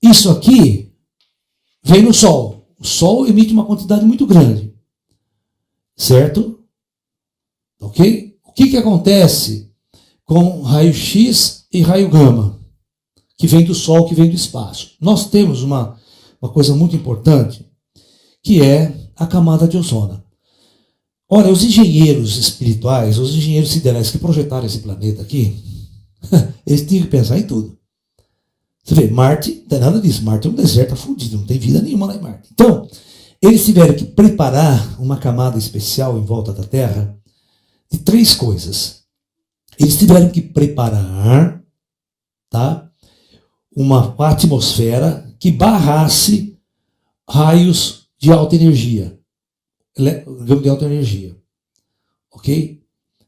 Isso aqui vem no Sol. O Sol emite uma quantidade muito grande. Certo? Ok? O que acontece com raio X e raio gama? Que vem do Sol, que vem do espaço. Nós temos uma coisa muito importante, que é a camada de ozônio. Ora, os engenheiros espirituais, os engenheiros siderais que projetaram esse planeta aqui, eles tinham que pensar em tudo. Você vê, Marte, não tem nada disso. Marte é um deserto fudido, não tem vida nenhuma lá em Marte. Então, eles tiveram que preparar uma camada especial em volta da Terra de 3 coisas. Eles tiveram que preparar, tá, uma atmosfera que barrasse raios de alta energia. De alta energia. Ok?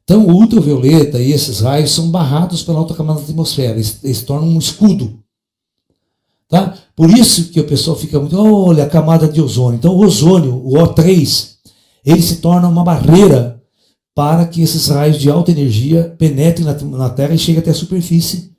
Então, o ultravioleta e esses raios são barrados pela alta camada da atmosfera. Eles tornam um escudo. Tá? Por isso que o pessoal fica muito, olha, a camada de ozônio. Então, o ozônio, o O3, ele se torna uma barreira para que esses raios de alta energia penetrem na Terra e cheguem até a superfície.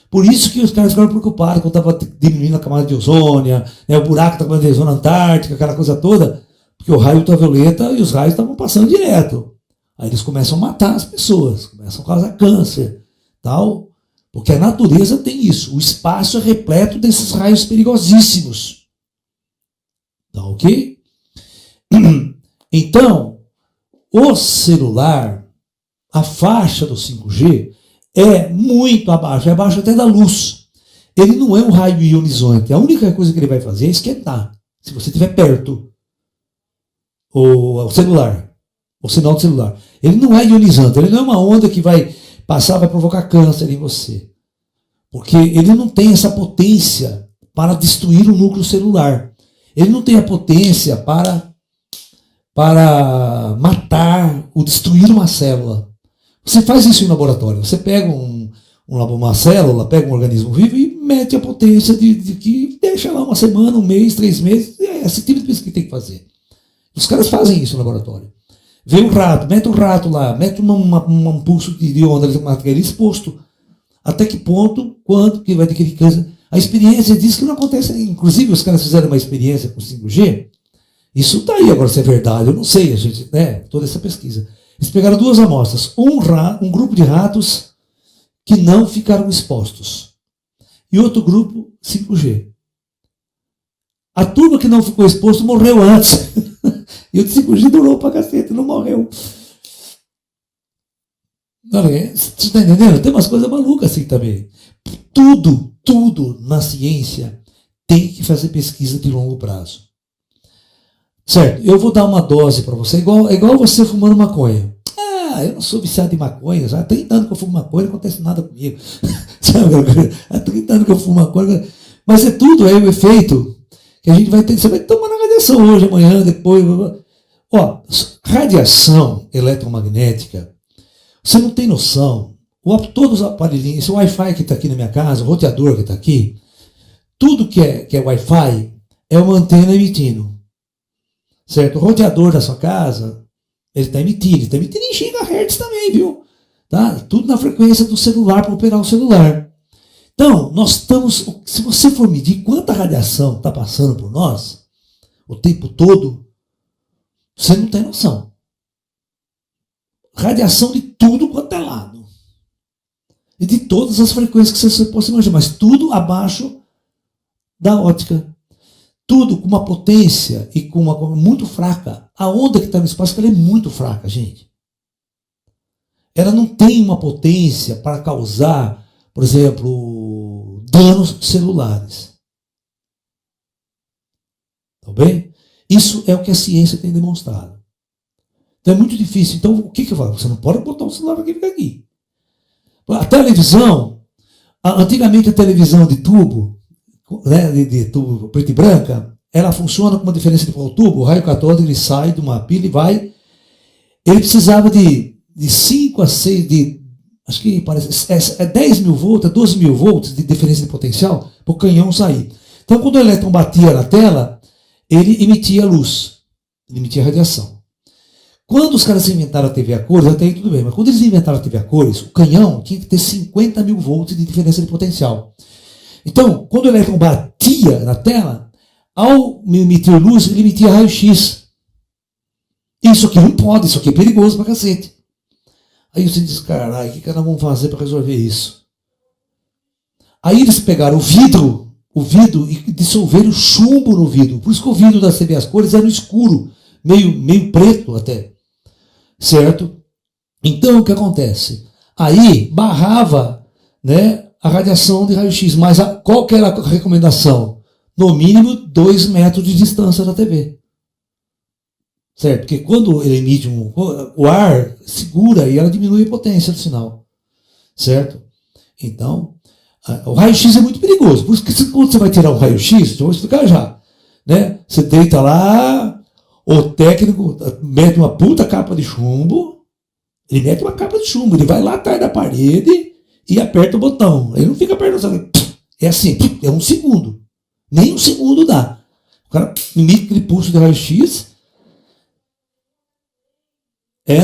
Por isso que os caras ficaram preocupados quando estava diminuindo a camada de ozônio, né, o buraco da camada de ozônio antártica, aquela coisa toda. Porque o raio ultravioleta e os raios estavam passando direto. Aí eles começam a matar as pessoas, começam a causar câncer, tal. Porque a natureza tem isso. O espaço é repleto desses raios perigosíssimos. Tá ok? Então, o celular, a faixa do 5G, é muito abaixo, é abaixo até da luz. Ele não é um raio ionizante. A única coisa que ele vai fazer é esquentar. Se você estiver perto. O celular, o sinal do celular. Ele não é ionizante, ele não é uma onda que vai passar, vai provocar câncer em você. Porque ele não tem essa potência para destruir o núcleo celular. Ele não tem a potência para matar ou destruir uma célula. Você faz isso em laboratório. Você pega uma célula, pega um organismo vivo e mete a potência de que deixa lá uma semana, 1 mês, 3 meses. É esse tipo de pesquisa que tem que fazer. Os caras fazem isso no laboratório. Vê um rato, mete um rato lá, mete um pulso de onda eletromagnética exposto. Até que ponto, quando que vai adquirir câncer? A experiência diz que não acontece. Inclusive, os caras fizeram uma experiência com 5G. Isso está aí, agora se é verdade, eu não sei, a gente, né, toda essa pesquisa. Eles pegaram 2 amostras, um grupo de ratos que não ficaram expostos e outro grupo 5G. A turma que não ficou exposto morreu antes. E o 5G durou pra cacete, não morreu. Você está entendendo? Tem umas coisas malucas assim também. Tudo na ciência tem que fazer pesquisa de longo prazo. Certo, eu vou dar uma dose para você, igual você fumando maconha. Ah, eu não sou viciado em maconha, já há 30 anos que eu fumo maconha, não acontece nada comigo. Há 30 anos que eu fumo maconha. Mas é tudo, é o efeito que a gente vai ter. Você vai tomar na radiação hoje, amanhã, depois. Ó, radiação eletromagnética, você não tem noção. Todos os aparelhinhos, esse Wi-Fi que está aqui na minha casa, o roteador que está aqui, tudo que é Wi-Fi, é uma antena emitindo. Certo? O roteador da sua casa, ele está emitindo em gigahertz também, viu? Tá? Tudo na frequência do celular para operar o celular. Então, nós estamos, se você for medir quanta radiação está passando por nós, o tempo todo, você não tem noção. Radiação de tudo quanto é lado. E de todas as frequências que você possa imaginar, mas tudo abaixo da ótica. Tudo com uma potência e com uma muito fraca. A onda que está no espaço ela é muito fraca, gente. Ela não tem uma potência para causar, por exemplo, danos celulares. Tá bem? Isso é o que a ciência tem demonstrado. Então é muito difícil. Então o que eu falo? Você não pode botar o celular para ficar aqui. A televisão, antigamente a televisão de tubo, né, de tubo preto e branca, ela funciona com uma diferença de qual tubo, o raio catódico ele sai de uma pilha e vai. Ele precisava de 5 a 6, acho que parece, 10 mil volts, 12 mil volts de diferença de potencial para o canhão sair. Então quando o elétron batia na tela, ele emitia luz, ele emitia radiação. Quando os caras inventaram a TV a cores, até aí tudo bem, mas quando eles inventaram a TV a cores, o canhão tinha que ter 50 mil volts de diferença de potencial. Então, quando o elétron batia na tela, ao emitir luz, ele emitia raio-x. Isso aqui não pode, isso aqui é perigoso pra cacete. Aí você diz, caralho, o que nós vamos fazer para resolver isso? Aí eles pegaram o vidro e dissolveram chumbo no vidro. Por isso que o vidro das TV a cores era no escuro, meio preto até. Certo? Então o que acontece? Aí barrava, né, a radiação de raio-x, mas qual que era a recomendação? No mínimo 2 metros de distância da TV. Certo? Porque quando ele emite o ar segura e ela diminui a potência do sinal. Certo? Então, o raio-x é muito perigoso. Por isso que quando você vai tirar o raio-x, eu vou explicar já. Né? Você deita lá, o técnico mete uma puta capa de chumbo, ele mete uma capa de chumbo, ele vai lá atrás da parede e aperta o botão. Ele não fica apertando, é assim, é 1 segundo. Nem 1 segundo dá. O cara emite aquele pulso de raio-x.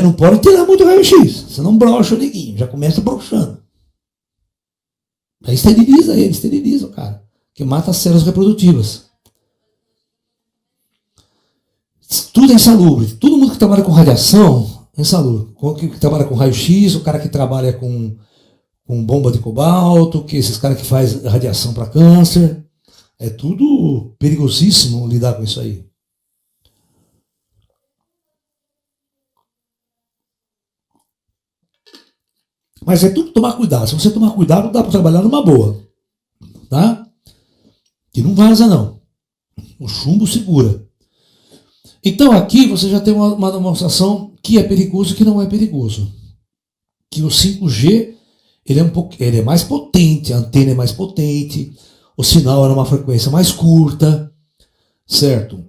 Não pode tirar muito raio-x, senão brocha o neguinho, já começa broxando. Aí esteriliza o cara, que mata as células reprodutivas. Tudo é insalubre. Todo mundo que trabalha com radiação é insalubre. Que trabalha com raio-x, o cara que trabalha com bomba de cobalto, que esses caras que fazem radiação para câncer. É tudo perigosíssimo lidar com isso aí. Mas é tudo tomar cuidado. Se você tomar cuidado, dá para trabalhar numa boa. Tá? Que não vaza, não. O chumbo segura. Então aqui você já tem uma demonstração que é perigoso e que não é perigoso. Que o 5G ele é mais potente, a antena é mais potente, o sinal era uma frequência mais curta, certo?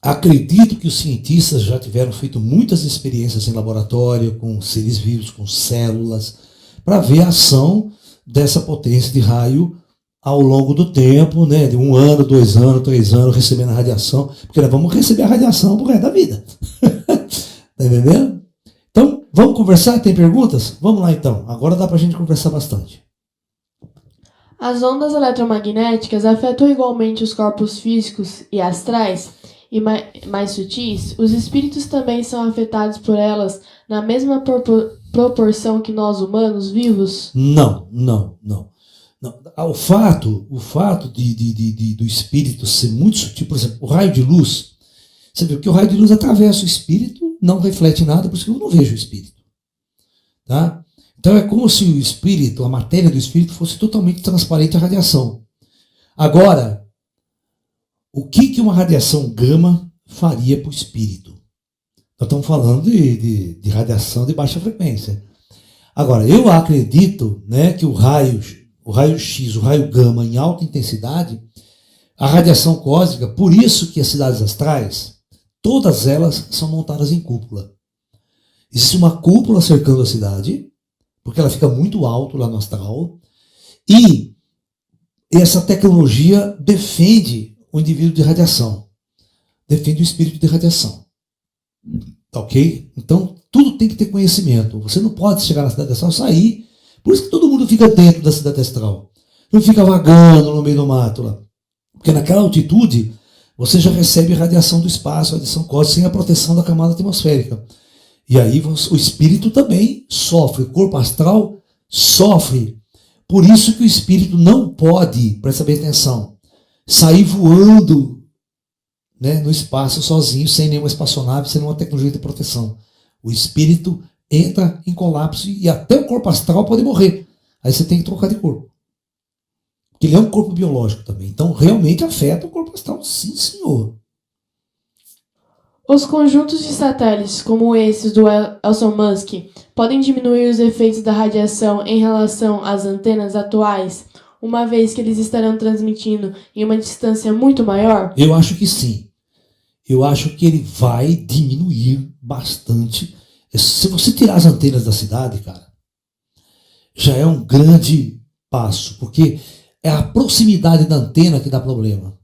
Acredito que os cientistas já tiveram feito muitas experiências em laboratório com seres vivos, com células, para ver a ação dessa potência de raio ao longo do tempo, né, de 1 ano, 2 anos, 3 anos, recebendo a radiação, porque nós vamos receber a radiação pro resto da vida. Tá entendendo? Então, vamos conversar? Tem perguntas? Vamos lá então. Agora dá pra gente conversar bastante. As ondas eletromagnéticas afetam igualmente os corpos físicos e astrais e mais sutis? Os espíritos também são afetados por elas na mesma proporção que nós humanos vivos? Não. O fato do espírito ser muito sutil, por exemplo, o raio de luz, você viu que o raio de luz atravessa o espírito, não reflete nada, por isso que eu não vejo o espírito. Tá? Então é como se o espírito, a matéria do espírito, fosse totalmente transparente à radiação. Agora, o que uma radiação gama faria para o espírito? Nós estamos falando de radiação de baixa frequência. Agora, eu acredito, né, que o raio-x, o raio gama em alta intensidade, a radiação cósmica, por isso que as cidades astrais, todas elas são montadas em cúpula. Existe uma cúpula cercando a cidade, porque ela fica muito alto lá no astral, e essa tecnologia defende o indivíduo de radiação, defende o espírito de radiação. Ok? Então, tudo tem que ter conhecimento. Você não pode chegar na cidade astral e sair. Por isso que todo mundo fica dentro da cidade astral. Não fica vagando no meio do mato lá. Porque naquela altitude, você já recebe radiação do espaço, radiação cósmica, sem a proteção da camada atmosférica. E aí o espírito também sofre, o corpo astral sofre. Por isso que o espírito não pode, presta bem atenção, sair voando, né, no espaço sozinho, sem nenhuma espaçonave, sem nenhuma tecnologia de proteção. O espírito entra em colapso e até o corpo astral pode morrer. Aí você tem que trocar de corpo. Porque ele é um corpo biológico também. Então realmente afeta o corpo astral, sim, senhor. Os conjuntos de satélites, como esses do Elon Musk, podem diminuir os efeitos da radiação em relação às antenas atuais, uma vez que eles estarão transmitindo em uma distância muito maior? Eu acho que sim. Eu acho que ele vai diminuir bastante. Se você tirar as antenas da cidade, cara, já é um grande passo, porque é a proximidade da antena que dá problema.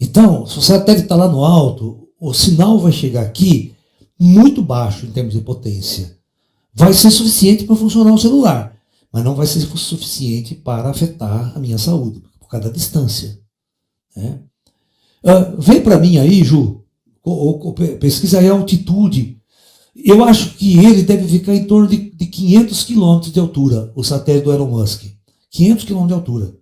Então, se o satélite está lá no alto, o sinal vai chegar aqui muito baixo em termos de potência. Vai ser suficiente para funcionar o celular, mas não vai ser suficiente para afetar a minha saúde, por causa da distância. Né? Vem para mim aí, Ju, pesquisa aí a altitude. Eu acho que ele deve ficar em torno de 500 quilômetros de altura, o satélite do Elon Musk. 500 quilômetros de altura.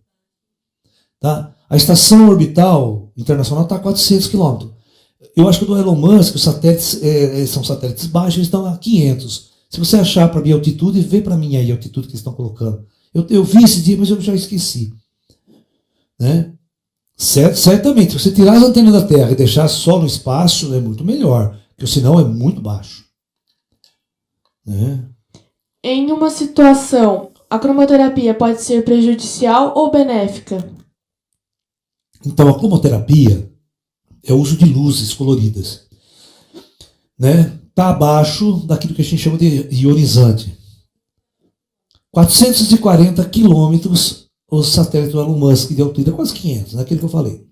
Tá? A estação orbital internacional está a 400 quilômetros. Eu acho que o do Elon Musk, os satélites são satélites baixos, eles estão a 500. Se você achar para mim a altitude, vê para mim aí a altitude que eles estão colocando. Eu vi esse dia, mas eu já esqueci. Né? Certamente, se você tirar as antenas da Terra e deixar só no espaço, é muito melhor, porque o sinal é muito baixo. Né? Em uma situação, a cromoterapia pode ser prejudicial ou benéfica? Então, a cromoterapia é o uso de luzes coloridas. Né? Está abaixo daquilo que a gente chama de ionizante. 440 quilômetros o satélite do Elon Musk de altura, quase 500, naquele que eu falei.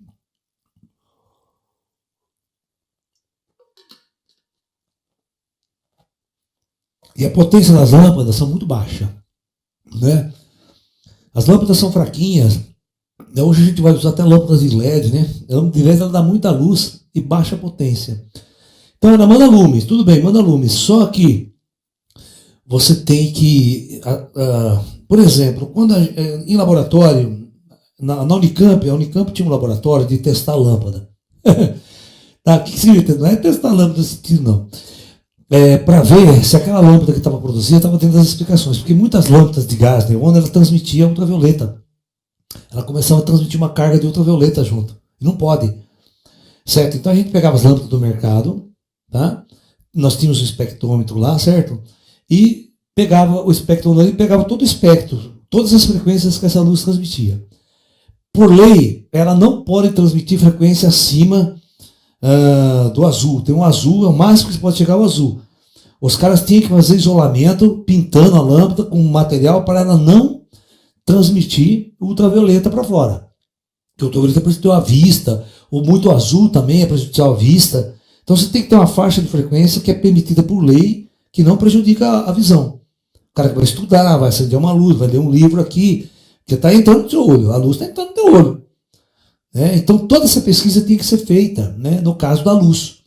E a potência das lâmpadas são muito baixa. Né? As lâmpadas são fraquinhas. Hoje a gente vai usar até lâmpadas de LED, né? A lâmpada de LED ela dá muita luz e baixa potência. Então ela manda lumes, tudo bem, manda lumes. Só que você tem que, por exemplo, quando em laboratório, na Unicamp, a Unicamp tinha um laboratório de testar lâmpada. Tá? O que significa? Não é testar lâmpada desse sentido, não. Para ver se aquela lâmpada que estava produzida estava dentro das explicações. Porque muitas lâmpadas de gás neon, ela transmitia ultravioleta. Ela começava a transmitir uma carga de ultravioleta junto. E não pode. Certo? Então a gente pegava as lâmpadas do mercado, tá? Nós tínhamos um espectrômetro lá, certo? E pegava o espectrômetro e pegava todo o espectro, todas as frequências que essa luz transmitia. Por lei, ela não pode transmitir frequência acima do azul. Tem um azul, é o máximo que você pode chegar ao azul. Os caras tinham que fazer isolamento, pintando a lâmpada com material para ela não transmitir ultravioleta para fora. Porque o ultravioleta é prejudicial à vista, ou muito azul também é prejudicial à vista. Então você tem que ter uma faixa de frequência que é permitida por lei, que não prejudica a visão. O cara que vai estudar, vai acender uma luz, vai ler um livro aqui, que está entrando no seu olho, a luz está entrando no teu olho. Né? Então toda essa pesquisa tem que ser feita, né, no caso da luz.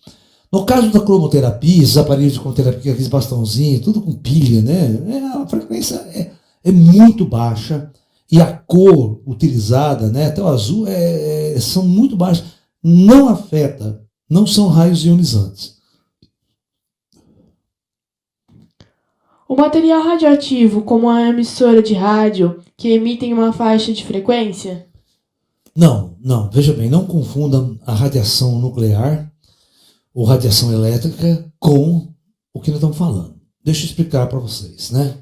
No caso da cromoterapia, esses aparelhos de cromoterapia, aqueles bastãozinhos, tudo com pilha, né, a frequência é muito baixa e a cor utilizada, né, até o azul, são muito baixas. Não afeta, não são raios ionizantes. O material radioativo, como a emissora de rádio, que emitem uma faixa de frequência? Não, veja bem, não confundam a radiação nuclear ou radiação elétrica com o que nós estamos falando. Deixa eu explicar para vocês, né?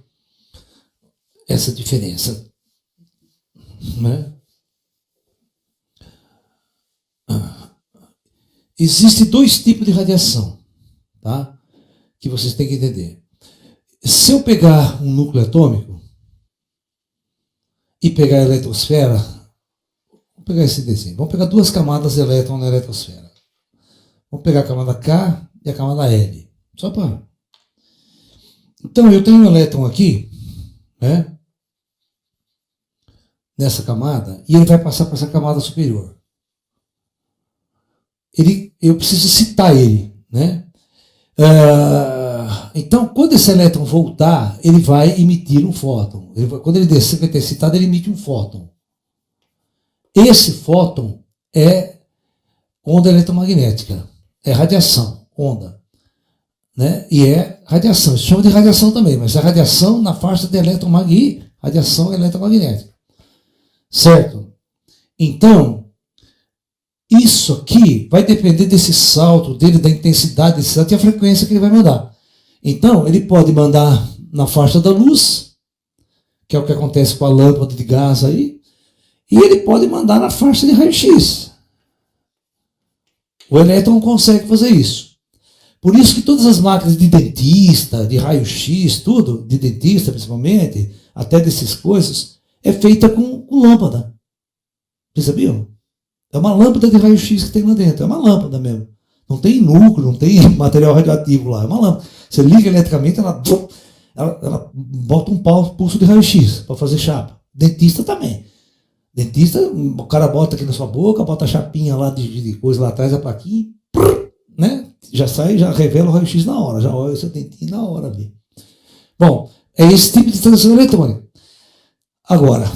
Essa diferença. Né? Existem dois tipos de radiação, tá? Que vocês têm que entender. Se eu pegar um núcleo atômico e pegar a eletrosfera, Vamos pegar esse desenho. Vamos pegar duas camadas de elétron na eletrosfera. Vamos pegar a camada K e a camada L. Só para... Então, eu tenho um elétron aqui, né? Nessa camada, e ele vai passar para essa camada superior. Eu preciso citar ele, né? Então, quando esse elétron voltar, ele vai emitir um fóton. Quando ele descer, vai ter citado, ele emite um fóton. Esse fóton é onda eletromagnética, é radiação, onda, né? E é radiação, isso chama de radiação também, mas é radiação na faixa de eletromagnética, radiação eletromagnética, certo? Então, isso aqui vai depender desse salto dele, da intensidade desse salto e a frequência que ele vai mandar. Então, ele pode mandar na faixa da luz, que é o que acontece com a lâmpada de gás aí, e ele pode mandar na faixa de raio-x. O elétron consegue fazer isso. Por isso que todas as máquinas de dentista, de raio-x, tudo, de dentista principalmente, até dessas coisas, é feita com lâmpada. Vocês sabiam? É uma lâmpada de raio-x que tem lá dentro. É uma lâmpada mesmo. Não tem núcleo, não tem material radioativo lá. É uma lâmpada. Você liga eletricamente, ela bota um pulso de raio-x para fazer chapa. Dentista também. Dentista, o cara bota aqui na sua boca, bota a chapinha lá de coisa lá atrás, a plaquinha, né? Já sai, já revela o raio-x na hora, já olha o seu dentinho na hora ali. Bom, é esse tipo de transição eletrônica. Agora,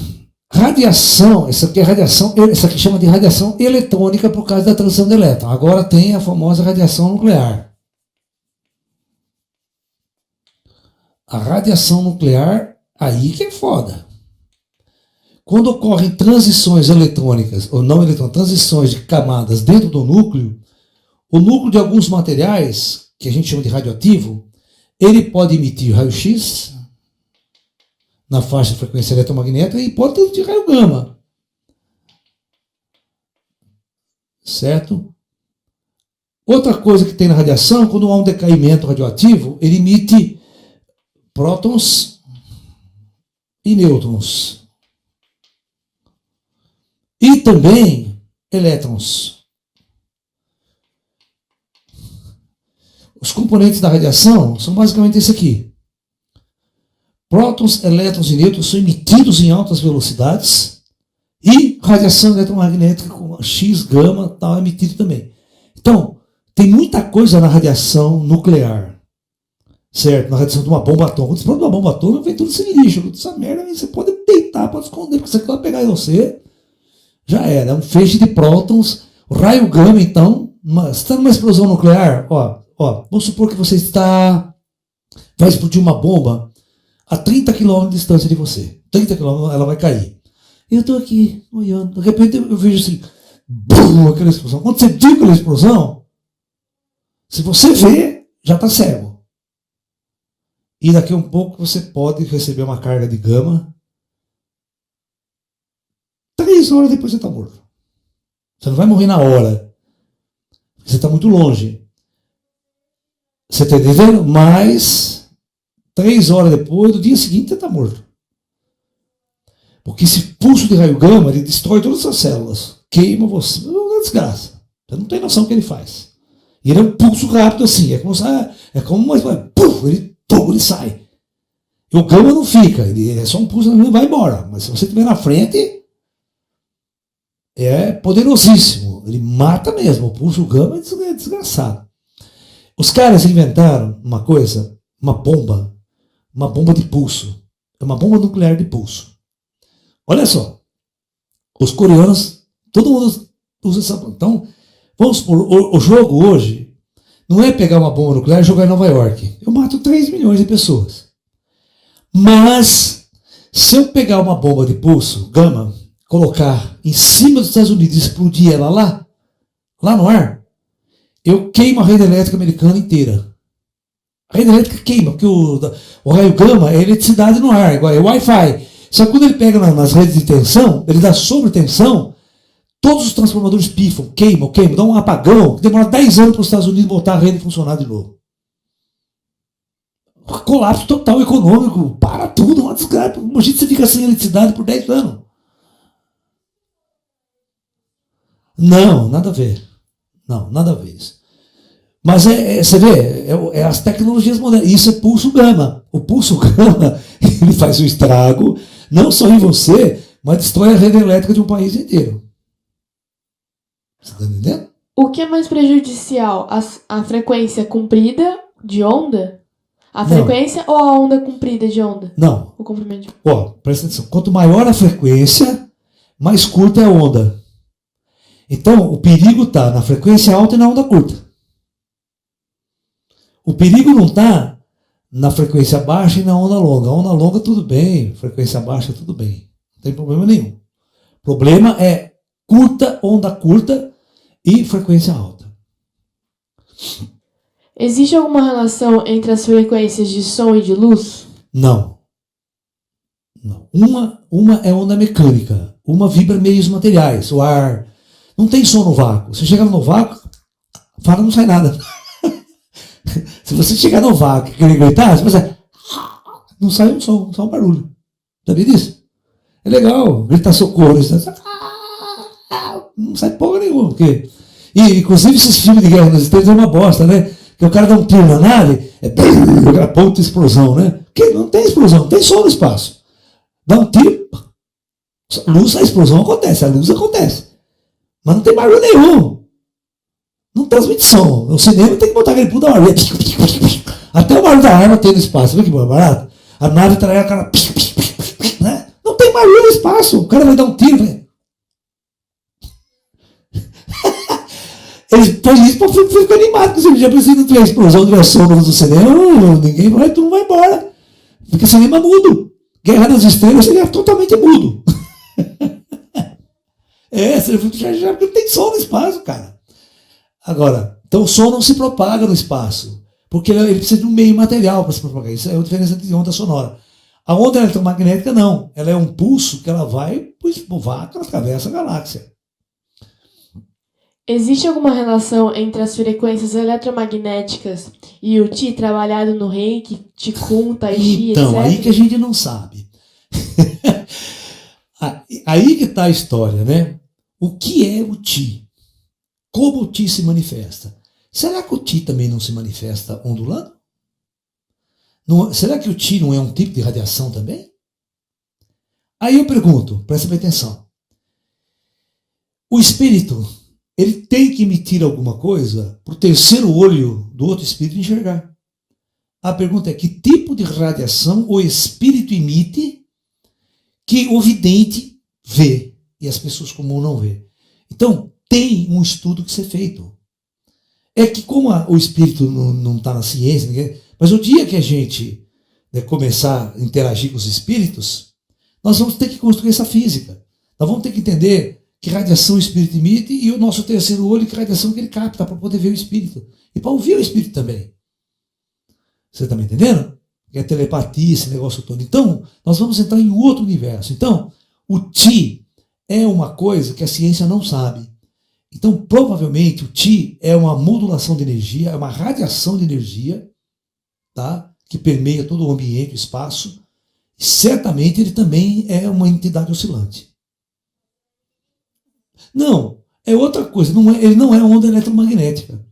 radiação, essa aqui é radiação, essa aqui chama de radiação eletrônica por causa da transição de elétron. Agora tem a famosa radiação nuclear. A radiação nuclear, aí que é foda. Quando ocorrem transições eletrônicas, ou não eletrônicas, transições de camadas dentro do núcleo, o núcleo de alguns materiais, que a gente chama de radioativo, ele pode emitir raio-x na faixa de frequência eletromagnética e pode emitir raio gama. Certo? Outra coisa que tem na radiação, quando há um decaimento radioativo, ele emite prótons e nêutrons. E também elétrons. Os componentes da radiação são basicamente esse aqui. Prótons, elétrons e nêutrons são emitidos em altas velocidades e radiação eletromagnética com X, gama, tal, é emitido também. Então, tem muita coisa na radiação nuclear, certo? Na radiação de uma bomba atômica. Quando você fala de uma bomba atômica, vem tudo esse lixo, toda essa merda, você pode deitar, pode esconder, porque você vai pegar em você, já era. É um feixe de prótons, o raio gama, então, você está numa explosão nuclear, vamos supor que você vai explodir uma bomba a 30 km de distância de você. 30 km ela vai cair. Eu estou aqui, olhando. De repente eu vejo assim, bum, aquela explosão. Quando você viu aquela explosão, se você vê, já está cego. E daqui a um pouco você pode receber uma carga de gama. 3 horas depois você está morto. Você não vai morrer na hora. Você está muito longe. Você está entendendo? Mas 3 horas depois, no dia seguinte, você está morto. Porque esse pulso de raio gama, ele destrói todas as células. Queima você. É uma desgraça. Você não tem noção do que ele faz. E ele é um pulso rápido assim. É como ele sai. E o gama não fica. Ele é só um pulso, ele vai embora. Mas se você estiver na frente, é poderosíssimo. Ele mata mesmo. O pulso gama é desgraçado. Os caras inventaram uma coisa, uma bomba de pulso. É uma bomba nuclear de pulso. Olha só. Os coreanos, todo mundo usa essa bomba. Então, vamos supor, o jogo hoje não é pegar uma bomba nuclear e jogar em Nova York. Eu mato 3 milhões de pessoas. Mas, se eu pegar uma bomba de pulso, gama, colocar em cima dos Estados Unidos e explodir ela lá no ar, eu queimo a rede elétrica americana inteira. A rede elétrica queima, porque o raio gama é eletricidade no ar, igual é Wi-Fi. Só que quando ele pega nas redes de tensão, ele dá sobretensão, todos os transformadores pifam, queimam, dá um apagão, que demora 10 anos para os Estados Unidos voltar a rede funcionar de novo. Colapso total econômico, para tudo, uma desgraça. Imagina você fica sem eletricidade por 10 anos. Não, nada a ver. Não, nada a ver isso. Mas você vê, é as tecnologias modernas. Isso é pulso gama. O pulso gama, ele faz um estrago, não só em você, mas destrói a rede elétrica de um país inteiro. Você está entendendo? O que é mais prejudicial? A frequência comprida de onda? A Não. frequência ou a onda comprida de onda? Não. O comprimento de... Ó, presta atenção. Quanto maior a frequência, mais curta é a onda. Então, o perigo está na frequência alta e na onda curta. O perigo não está na frequência baixa e na onda longa. A onda longa, tudo bem. Frequência baixa, tudo bem. Não tem problema nenhum. O problema é curta, onda curta e frequência alta. Existe alguma relação entre as frequências de som e de luz? Não. Não. Uma é onda mecânica. Uma vibra meios materiais. O ar. Não tem som no vácuo. Se chegar no vácuo, fala, não sai nada. Se você chegar no vácuo e querer gritar, você não sai um som, só um barulho. Sabia disso? É legal, gritar socorro. Não sai porra nenhuma. Porque... E, inclusive, esses filmes de guerra nas estrelas é uma bosta, né? Que o cara dá um tiro na nave, aquela ponta de explosão, né? Porque não tem explosão, não tem som no espaço. Dá um tiro, luz, a explosão acontece, a luz acontece. Mas não tem barulho nenhum. Não transmite som. O cinema tem que botar aquele puta barulho. Até o barulho da arma tem no espaço. Vê que barato? A nave traz a cara. Né? Não tem barulho no espaço. O cara vai dar um tiro. Eles põem isso para ficar animado. Porque se já precisa de explosão de som no cinema, ninguém vai, tu não vai embora. Porque o cinema é mudo. Guerra nas Estrelas seria totalmente mudo. Já não tem som no espaço, cara. Agora, então o som não se propaga no espaço, porque ele precisa de um meio material para se propagar. Isso é a diferença de onda sonora. A onda eletromagnética não, ela é um pulso que ela vai pro vácuo, ela atravessa a galáxia. Existe alguma relação entre as frequências eletromagnéticas e o Qi trabalhado no Reiki, Qigong, Tai Chi, então, etc? Aí que a gente não sabe. Aí que está a história, né? O que é o Qi? Como o Qi se manifesta? Será que o Qi também não se manifesta ondulando? Será que o Qi não é um tipo de radiação também? Aí eu pergunto, presta bem atenção. O espírito, ele tem que emitir alguma coisa para o terceiro olho do outro espírito enxergar. A pergunta é, que tipo de radiação o espírito emite que o vidente vê e as pessoas comuns não vê? Então, tem um estudo que ser feito. É que como o espírito não está na ciência, mas o dia que a gente começar a interagir com os espíritos, nós vamos ter que construir essa física. Nós vamos ter que entender que radiação o espírito emite e o nosso terceiro olho, que radiação que ele capta para poder ver o espírito. E para ouvir o espírito também. Você está me entendendo? Que é telepatia, esse negócio todo. Então, nós vamos entrar em outro universo. Então, o Qi é uma coisa que a ciência não sabe. Então, provavelmente, o Qi é uma modulação de energia, é uma radiação de energia, tá? Que permeia todo o ambiente, o espaço. E certamente ele também é uma entidade oscilante. Não, é outra coisa. Ele não é onda eletromagnética.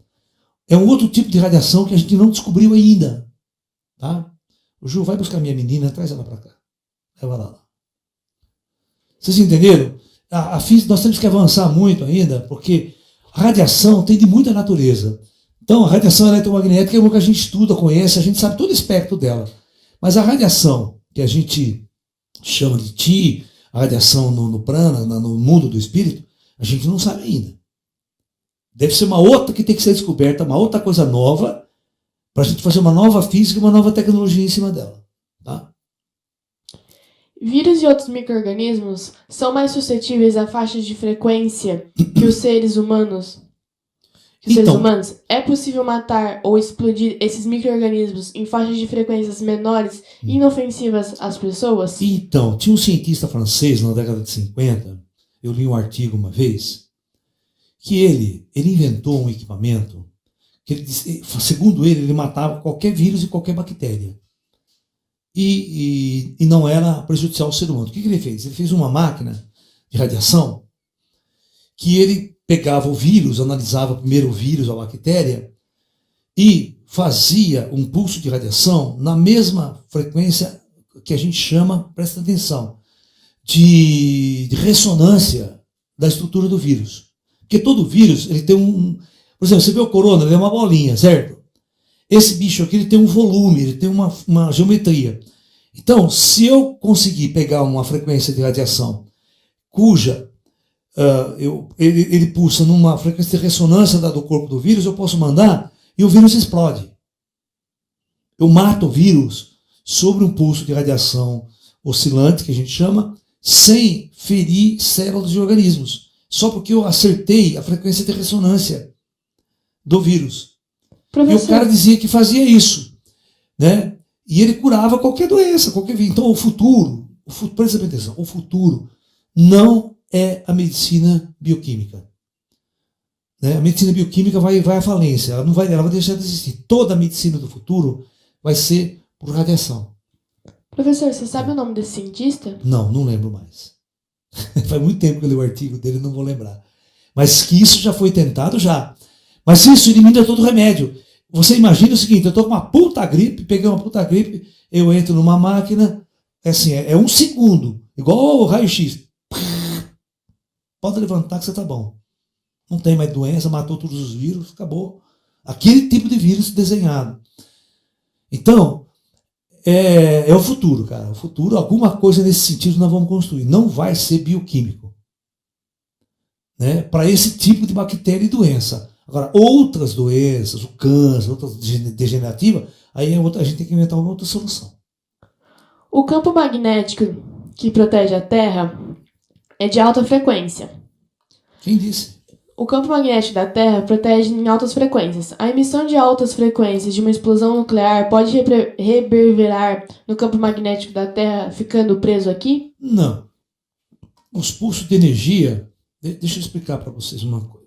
É um outro tipo de radiação que a gente não descobriu ainda. Tá? O Ju, vai buscar minha menina, traz ela para cá. Leva ela lá. Vocês entenderam? A física, nós temos que avançar muito ainda, porque a radiação tem de muita natureza. Então, a radiação eletromagnética é uma que a gente estuda, conhece, a gente sabe todo o espectro dela. Mas a radiação que a gente chama de Qi, a radiação no prana, no mundo do espírito, a gente não sabe ainda. Deve ser uma outra que tem que ser descoberta, uma outra coisa nova, para a gente fazer uma nova física, uma nova tecnologia em cima dela. Tá? Vírus e outros micro-organismos são mais suscetíveis a faixas de frequência que os seres humanos. É possível matar ou explodir esses micro-organismos em faixas de frequências menores e inofensivas às pessoas? Então, tinha um cientista francês na década de 50, eu li um artigo uma vez, que ele inventou um equipamento que, segundo ele matava qualquer vírus e qualquer bactéria. E não era prejudicial ao ser humano. O que ele fez? Ele fez uma máquina de radiação que ele pegava o vírus, analisava primeiro o vírus, a bactéria, e fazia um pulso de radiação na mesma frequência que a gente chama, presta atenção, de ressonância da estrutura do vírus. Porque todo vírus, ele tem por exemplo, você vê o corona, ele é uma bolinha, certo? Esse bicho aqui, ele tem um volume, ele tem uma geometria. Então, se eu conseguir pegar uma frequência de radiação cuja ele pulsa numa frequência de ressonância do corpo do vírus, eu posso mandar e o vírus explode. Eu mato o vírus sobre um pulso de radiação oscilante, que a gente chama, sem ferir células de organismos. Só porque eu acertei a frequência de ressonância do vírus. Professor. E o cara dizia que fazia isso, né? E ele curava qualquer doença, qualquer vírus. Então o futuro, presta atenção, o futuro não é a medicina bioquímica. Né? A medicina bioquímica vai à falência, ela vai deixar de existir. Toda a medicina do futuro vai ser por radiação. Professor, você sabe o nome desse cientista? Não lembro mais. Faz muito tempo que eu li o artigo dele, não vou lembrar. Mas que isso já foi tentado, já. Mas isso elimina todo o remédio. Você imagina o seguinte, eu estou com uma puta gripe, peguei uma puta gripe, eu entro numa máquina, é um segundo, igual o raio-x. Pode levantar que você está bom. Não tem mais doença, matou todos os vírus, acabou. Aquele tipo de vírus desenhado. Então, é o futuro, cara. O futuro, alguma coisa nesse sentido nós vamos construir. Não vai ser bioquímico. Né? Para esse tipo de bactéria e doença. Agora, outras doenças, o câncer, outras degenerativas, aí a gente tem que inventar uma outra solução. O campo magnético que protege a Terra é de alta frequência. Quem disse? O campo magnético da Terra protege em altas frequências. A emissão de altas frequências de uma explosão nuclear pode reverberar no campo magnético da Terra, ficando preso aqui? Não. Os pulsos de energia... Deixa eu explicar para vocês uma coisa.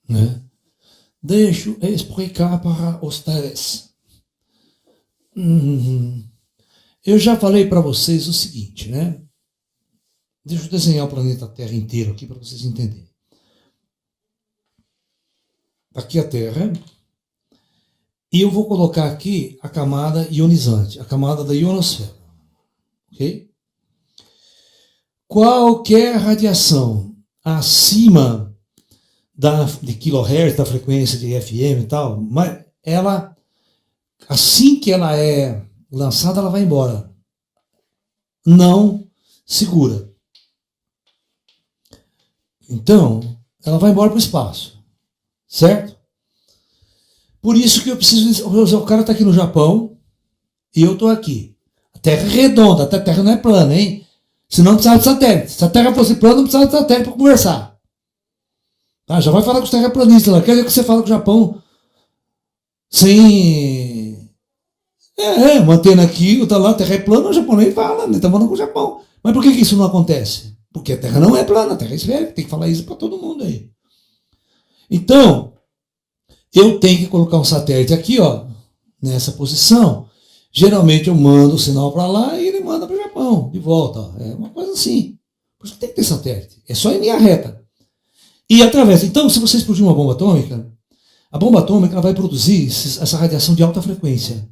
Né? Deixa eu explicar para vocês. Eu já falei para vocês o seguinte, né? Deixa eu desenhar o planeta Terra inteiro aqui para vocês entenderem. Aqui a Terra. E eu vou colocar aqui a camada ionizante, a camada da ionosfera. Ok? Qualquer radiação acima de kilohertz, da frequência de FM e tal, mas ela, assim que ela é lançada, ela vai embora. Não segura. Então, ela vai embora para o espaço. Certo? Por isso que eu preciso... O cara está aqui no Japão e eu estou aqui. A Terra é redonda, a Terra não é plana, hein? Senão não precisava de satélite. Se a Terra fosse plana, não precisava de satélite para conversar. Tá? Já vai falar com os terraplanistas lá. Quer dizer que você fala com o Japão sem... mantendo aqui, tá lá, a Terra é plana, o japonês fala, ele está falando com o Japão. Mas por que isso não acontece? Porque a Terra não é plana, a Terra é esférica. Tem que falar isso para todo mundo aí. Então, eu tenho que colocar um satélite aqui, ó, nessa posição. Geralmente eu mando o sinal para lá e ele manda para o Japão, de volta. Ó. É uma coisa assim. Por isso que tem que ter satélite. É só em linha reta. E através. Então, se você explodir uma bomba atômica, a bomba atômica ela vai produzir essa radiação de alta frequência.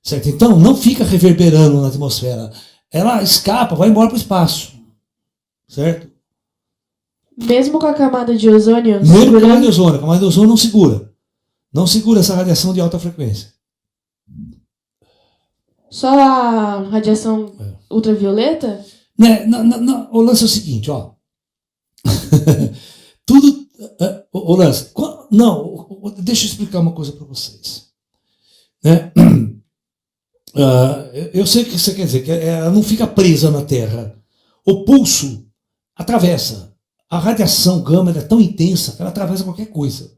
Certo? Então, não fica reverberando na atmosfera. Ela escapa, vai embora para o espaço. Certo? Mesmo com a camada de ozônio? Mesmo com a camada de ozônio. A camada de ozônio não segura. Não segura essa radiação de alta frequência. Só a radiação ultravioleta? Né? Não. O lance é o seguinte, ó. Tudo... O lance... Não, deixa eu explicar uma coisa para vocês. Né? Eu sei o que você quer dizer, que ela não fica presa na Terra. O pulso atravessa. A radiação gama é tão intensa que ela atravessa qualquer coisa.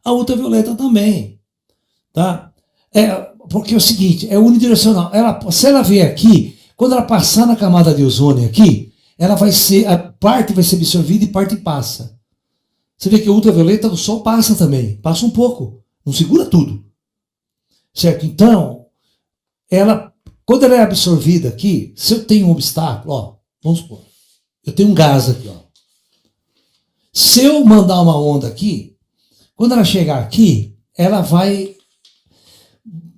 A ultravioleta também. Tá? Porque é o seguinte, é unidirecional. Se ela vier aqui, quando ela passar na camada de ozônio aqui, a parte vai ser absorvida e parte passa. Você vê que a ultravioleta do Sol passa também. Passa um pouco. Não segura tudo. Certo? Então, quando ela é absorvida aqui, se eu tenho um obstáculo, ó, vamos supor, Eu tenho um gás aqui, ó. Se eu mandar uma onda aqui, quando ela chegar aqui, ela vai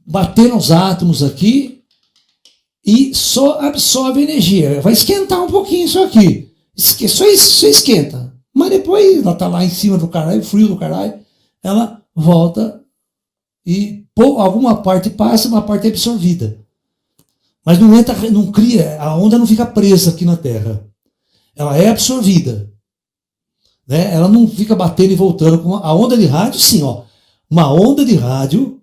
bater nos átomos aqui e só absorve energia. Vai esquentar um pouquinho isso aqui. Só esquenta. Mas depois ela tá lá em cima do caralho, frio do caralho, ela volta e alguma parte passa, uma parte é absorvida. Mas não cria, a onda não fica presa aqui na Terra. Ela é absorvida. Né? Ela não fica batendo e voltando. A onda de rádio, sim, ó. Uma onda de rádio,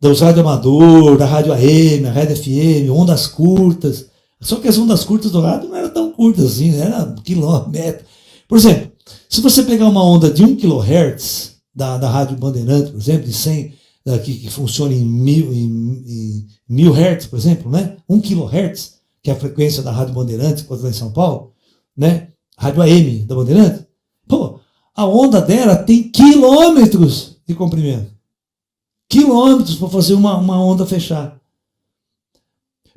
dos rádio amador, da rádio AM, a rádio FM, ondas curtas. Só que as ondas curtas do rádio não eram tão curtas assim, né? Era quilômetro. Por exemplo, se você pegar uma onda de 1 kHz da rádio Bandeirante, por exemplo, de 100, que funciona em 1000 Hz, por exemplo, né? 1 kHz, que é a frequência da rádio Bandeirante, quando lá em São Paulo, né? Rádio AM da Bandeirante. Pô, a onda dela tem quilômetros de comprimento. Quilômetros para fazer uma onda fechar.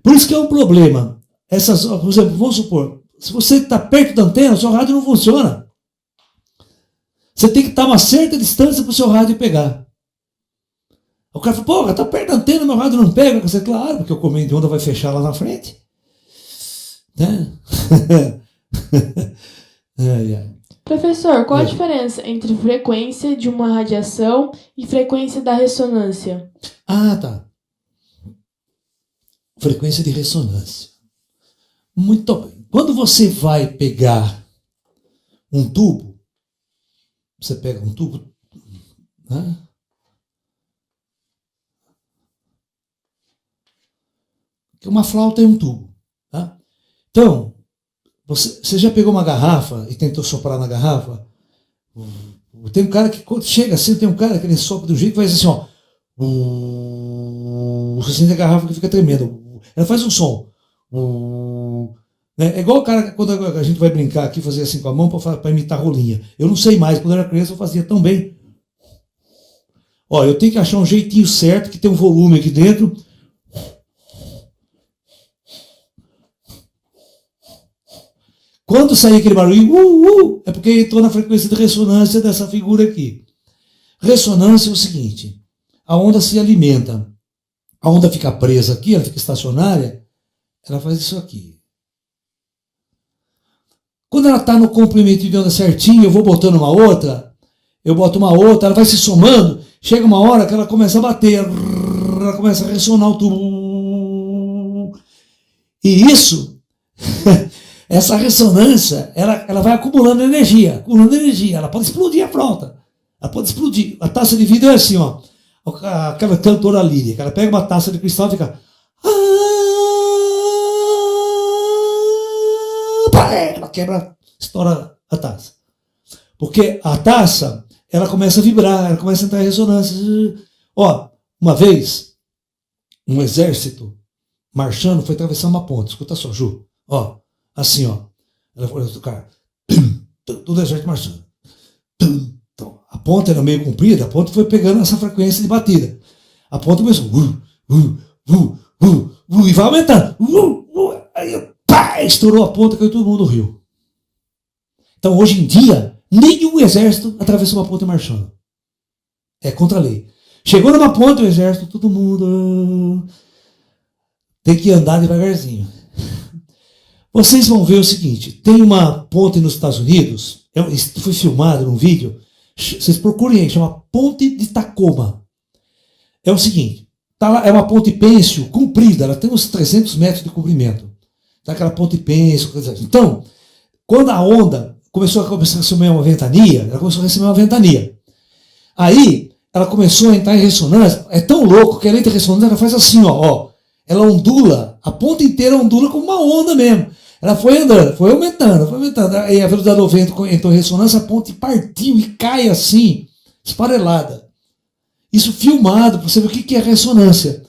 Por isso que é um problema. Por exemplo, vamos supor, se você está perto da antena, o seu rádio não funciona. Você tem que estar a uma certa distância para o seu rádio pegar. O cara fala, pô, está perto da antena, meu rádio não pega. Você, claro, porque o comando de onda vai fechar lá na frente. Né? Professor, qual a diferença entre frequência de uma radiação e frequência da ressonância? Ah, tá. Frequência de ressonância. Muito bem. Quando você vai pegar um tubo, você pega um tubo, né? Uma flauta é um tubo. Tá? Então, você já pegou uma garrafa e tentou soprar na garrafa? Tem um cara que, quando chega assim, tem um cara que ele sopra do jeito que faz assim, ó. Você sente a garrafa que fica tremendo. Ela faz um som. É igual o cara, quando a gente vai brincar aqui, fazer assim com a mão para imitar rolinha. Eu não sei mais, quando eu era criança eu fazia tão bem. Ó, eu tenho que achar um jeitinho certo, que tem um volume aqui dentro. Quando sair aquele barulho, é porque entrou na frequência de ressonância dessa figura aqui. Ressonância é o seguinte, a onda se alimenta, a onda fica presa aqui, ela fica estacionária, ela faz isso aqui. Quando ela está no comprimento de onda certinho, eu vou botando uma outra, ela vai se somando, chega uma hora que ela começa a bater, ela começa a ressonar o tubo. E isso... Essa ressonância, ela vai acumulando energia, ela pode explodir a flauta, ela pode explodir. A taça de vidro é assim, ó, aquela cantora lírica, ela pega uma taça de cristal e fica... Ela quebra, estoura a taça. Porque a taça, ela começa a vibrar, ela começa a entrar em ressonância. Ó, uma vez, um exército marchando foi atravessar uma ponte, escuta só, Ju, ó. Assim, ó. Ela falou do cara. Todo exército marchando. Então, a ponta era meio comprida, a ponta foi pegando essa frequência de batida. A ponta começou. E vai aumentando. Aí, pá, estourou a ponta, caiu todo mundo no rio. Então, hoje em dia, nenhum exército atravessa uma ponte marchando. É contra a lei. Chegou numa ponte, o exército, todo mundo tem que andar devagarzinho. Vocês vão ver o seguinte, tem uma ponte nos Estados Unidos, foi filmado num vídeo, vocês procurem aí, chama Ponte de Tacoma. É o seguinte, tá lá, é uma ponte pêncil, comprida, ela tem uns 300 metros de comprimento. Tá aquela ponte pêncil, então, quando a onda começou a receber uma ventania, Aí, ela começou a entrar em ressonância, é tão louco que ela entra em ressonância, ela faz assim, ó, ela ondula, a ponte inteira ondula como uma onda mesmo. Ela foi andando, foi aumentando. Aí a velocidade do vento entrou em ressonância, a ponte partiu e cai assim, esfarelada. Isso filmado, para você ver o que é ressonância.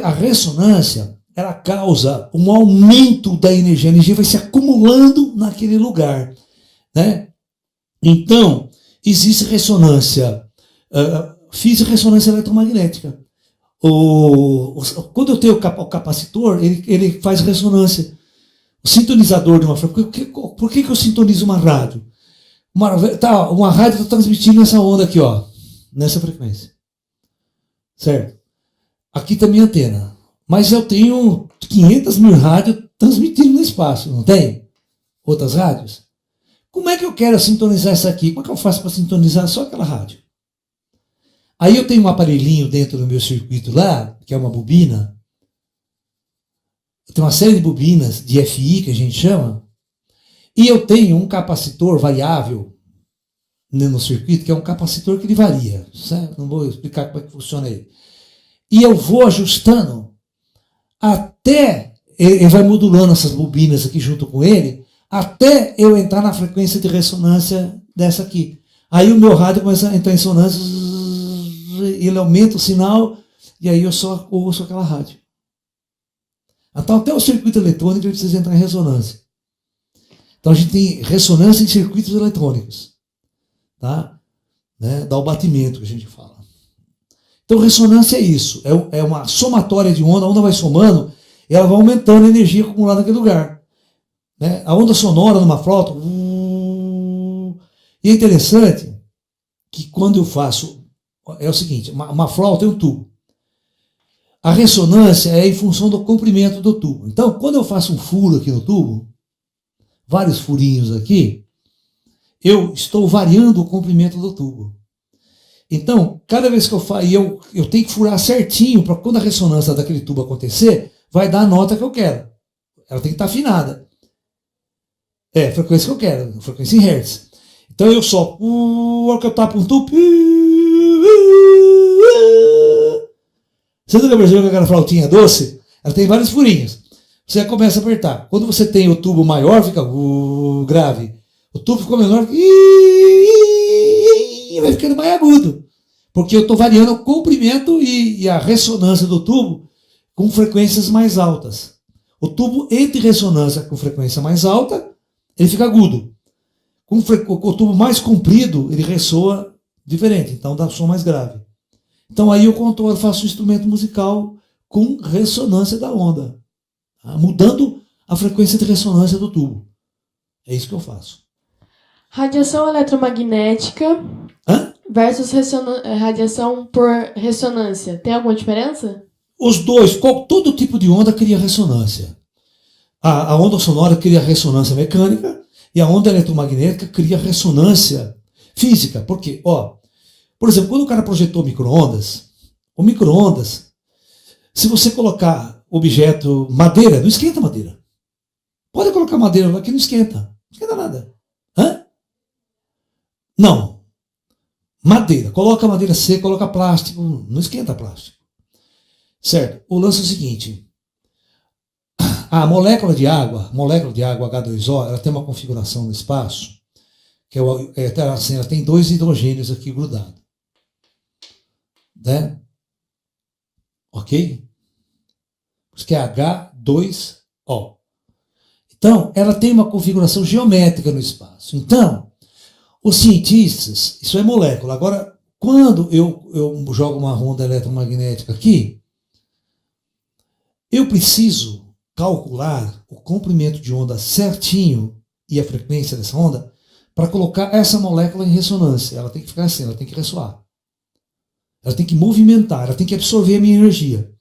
A ressonância, ela causa um aumento da energia. A energia vai se acumulando naquele lugar. Né? Então, existe ressonância física e ressonância eletromagnética. Quando eu tenho o capacitor, ele faz ressonância. O sintonizador de uma frequência. Por que eu sintonizo uma rádio? Uma rádio está transmitindo essa onda aqui, ó, nessa frequência. Certo? Aqui está minha antena. Mas eu tenho 500 mil rádios transmitindo no espaço, não tem? Outras rádios? Como é que eu quero sintonizar essa aqui? Como é que eu faço para sintonizar só aquela rádio? Aí eu tenho um aparelhinho dentro do meu circuito lá, que é uma bobina. Tem uma série de bobinas de FI que a gente chama. E eu tenho um capacitor variável no circuito, que é um capacitor que ele varia. Certo? Não vou explicar como é que funciona ele. E eu vou ajustando até, ele vai modulando essas bobinas aqui junto com ele, até eu entrar na frequência de ressonância dessa aqui. Aí o meu rádio começa a entrar em ressonância, ele aumenta o sinal, e aí eu só ouço aquela rádio. Então até o circuito eletrônico precisa entrar em ressonância. Então a gente tem ressonância em circuitos eletrônicos. Tá? Né? Dá o batimento que a gente fala. Então ressonância é isso. É uma somatória de onda. A onda vai somando e ela vai aumentando a energia acumulada naquele lugar. Né? A onda sonora numa flauta. E é interessante que quando eu faço... É o seguinte, uma flauta é um tubo. A ressonância é em função do comprimento do tubo. Então, quando eu faço um furo aqui no tubo, vários furinhos aqui, eu estou variando o comprimento do tubo. Então, cada vez que eu faço, eu tenho que furar certinho para quando a ressonância daquele tubo acontecer, vai dar a nota que eu quero. Ela tem que estar afinada. É a frequência que eu quero, frequência em hertz. Então eu só, a hora que eu tapo um tubo, você nunca percebeu que aquela flautinha doce? Ela tem vários furinhos. Você começa a apertar. Quando você tem o tubo maior, fica grave. O tubo ficou menor, vai ficando mais agudo. Porque eu estou variando o comprimento e a ressonância do tubo com frequências mais altas. O tubo entra em ressonância com frequência mais alta, ele fica agudo. Com o tubo mais comprido, ele ressoa diferente, então dá som mais grave. Então aí eu controlo, faço um instrumento musical com ressonância da onda, tá? Mudando a frequência de ressonância do tubo. É isso que eu faço. Radiação eletromagnética versus radiação por ressonância. Tem alguma diferença? Os dois, todo tipo de onda cria ressonância. A onda sonora cria ressonância mecânica e a onda eletromagnética cria ressonância física. Por quê? Por exemplo, quando o cara projetou micro-ondas, o micro-ondas, se você colocar objeto, madeira, não esquenta madeira. Pode colocar madeira lá que não esquenta. Não esquenta nada. Não. Madeira. Coloca madeira seca, coloca plástico. Não esquenta plástico. Certo? O lance é o seguinte. A molécula de água H2O, ela tem uma configuração no espaço, que ela tem 2 hidrogênios aqui grudados. Né? Ok? Isso que é H2O. Então, ela tem uma configuração geométrica no espaço. Então, os cientistas, isso é molécula. Agora, quando eu jogo uma onda eletromagnética aqui, eu preciso calcular o comprimento de onda certinho e a frequência dessa onda para colocar essa molécula em ressonância. Ela tem que ficar assim, ela tem que ressoar. Ela tem que movimentar, ela tem que absorver a minha energia.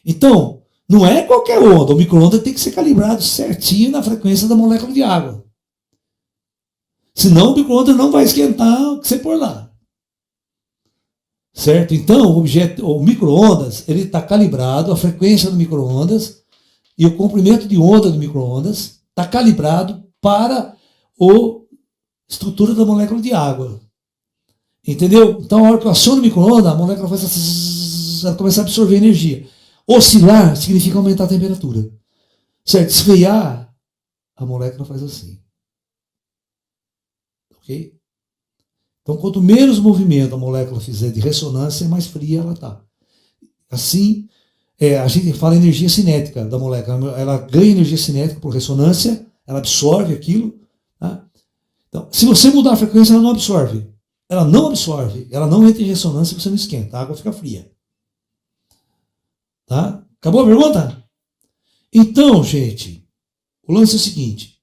Então, não é qualquer onda. O micro-ondas tem que ser calibrado certinho na frequência da molécula de água. Senão o micro-ondas não vai esquentar o que você pôr lá. Certo? Então, o micro-ondas, ele está calibrado, a frequência do micro-ondas e o comprimento de onda do micro-ondas está calibrado para a estrutura da molécula de água. Entendeu? Então, a hora que eu aciono o micro-ondas, a molécula ela começa a absorver energia. Oscilar significa aumentar a temperatura. Certo? Esfriar, a molécula faz assim. Ok? Então, quanto menos movimento a molécula fizer de ressonância, mais fria ela está. Assim, a gente fala energia cinética da molécula. Ela ganha energia cinética por ressonância, ela absorve aquilo. Tá? Então, se você mudar a frequência, ela não absorve. Ela não absorve, ela não entra em ressonância e você não esquenta. A água fica fria. Tá? Acabou a pergunta? Então, gente, O lance é o seguinte,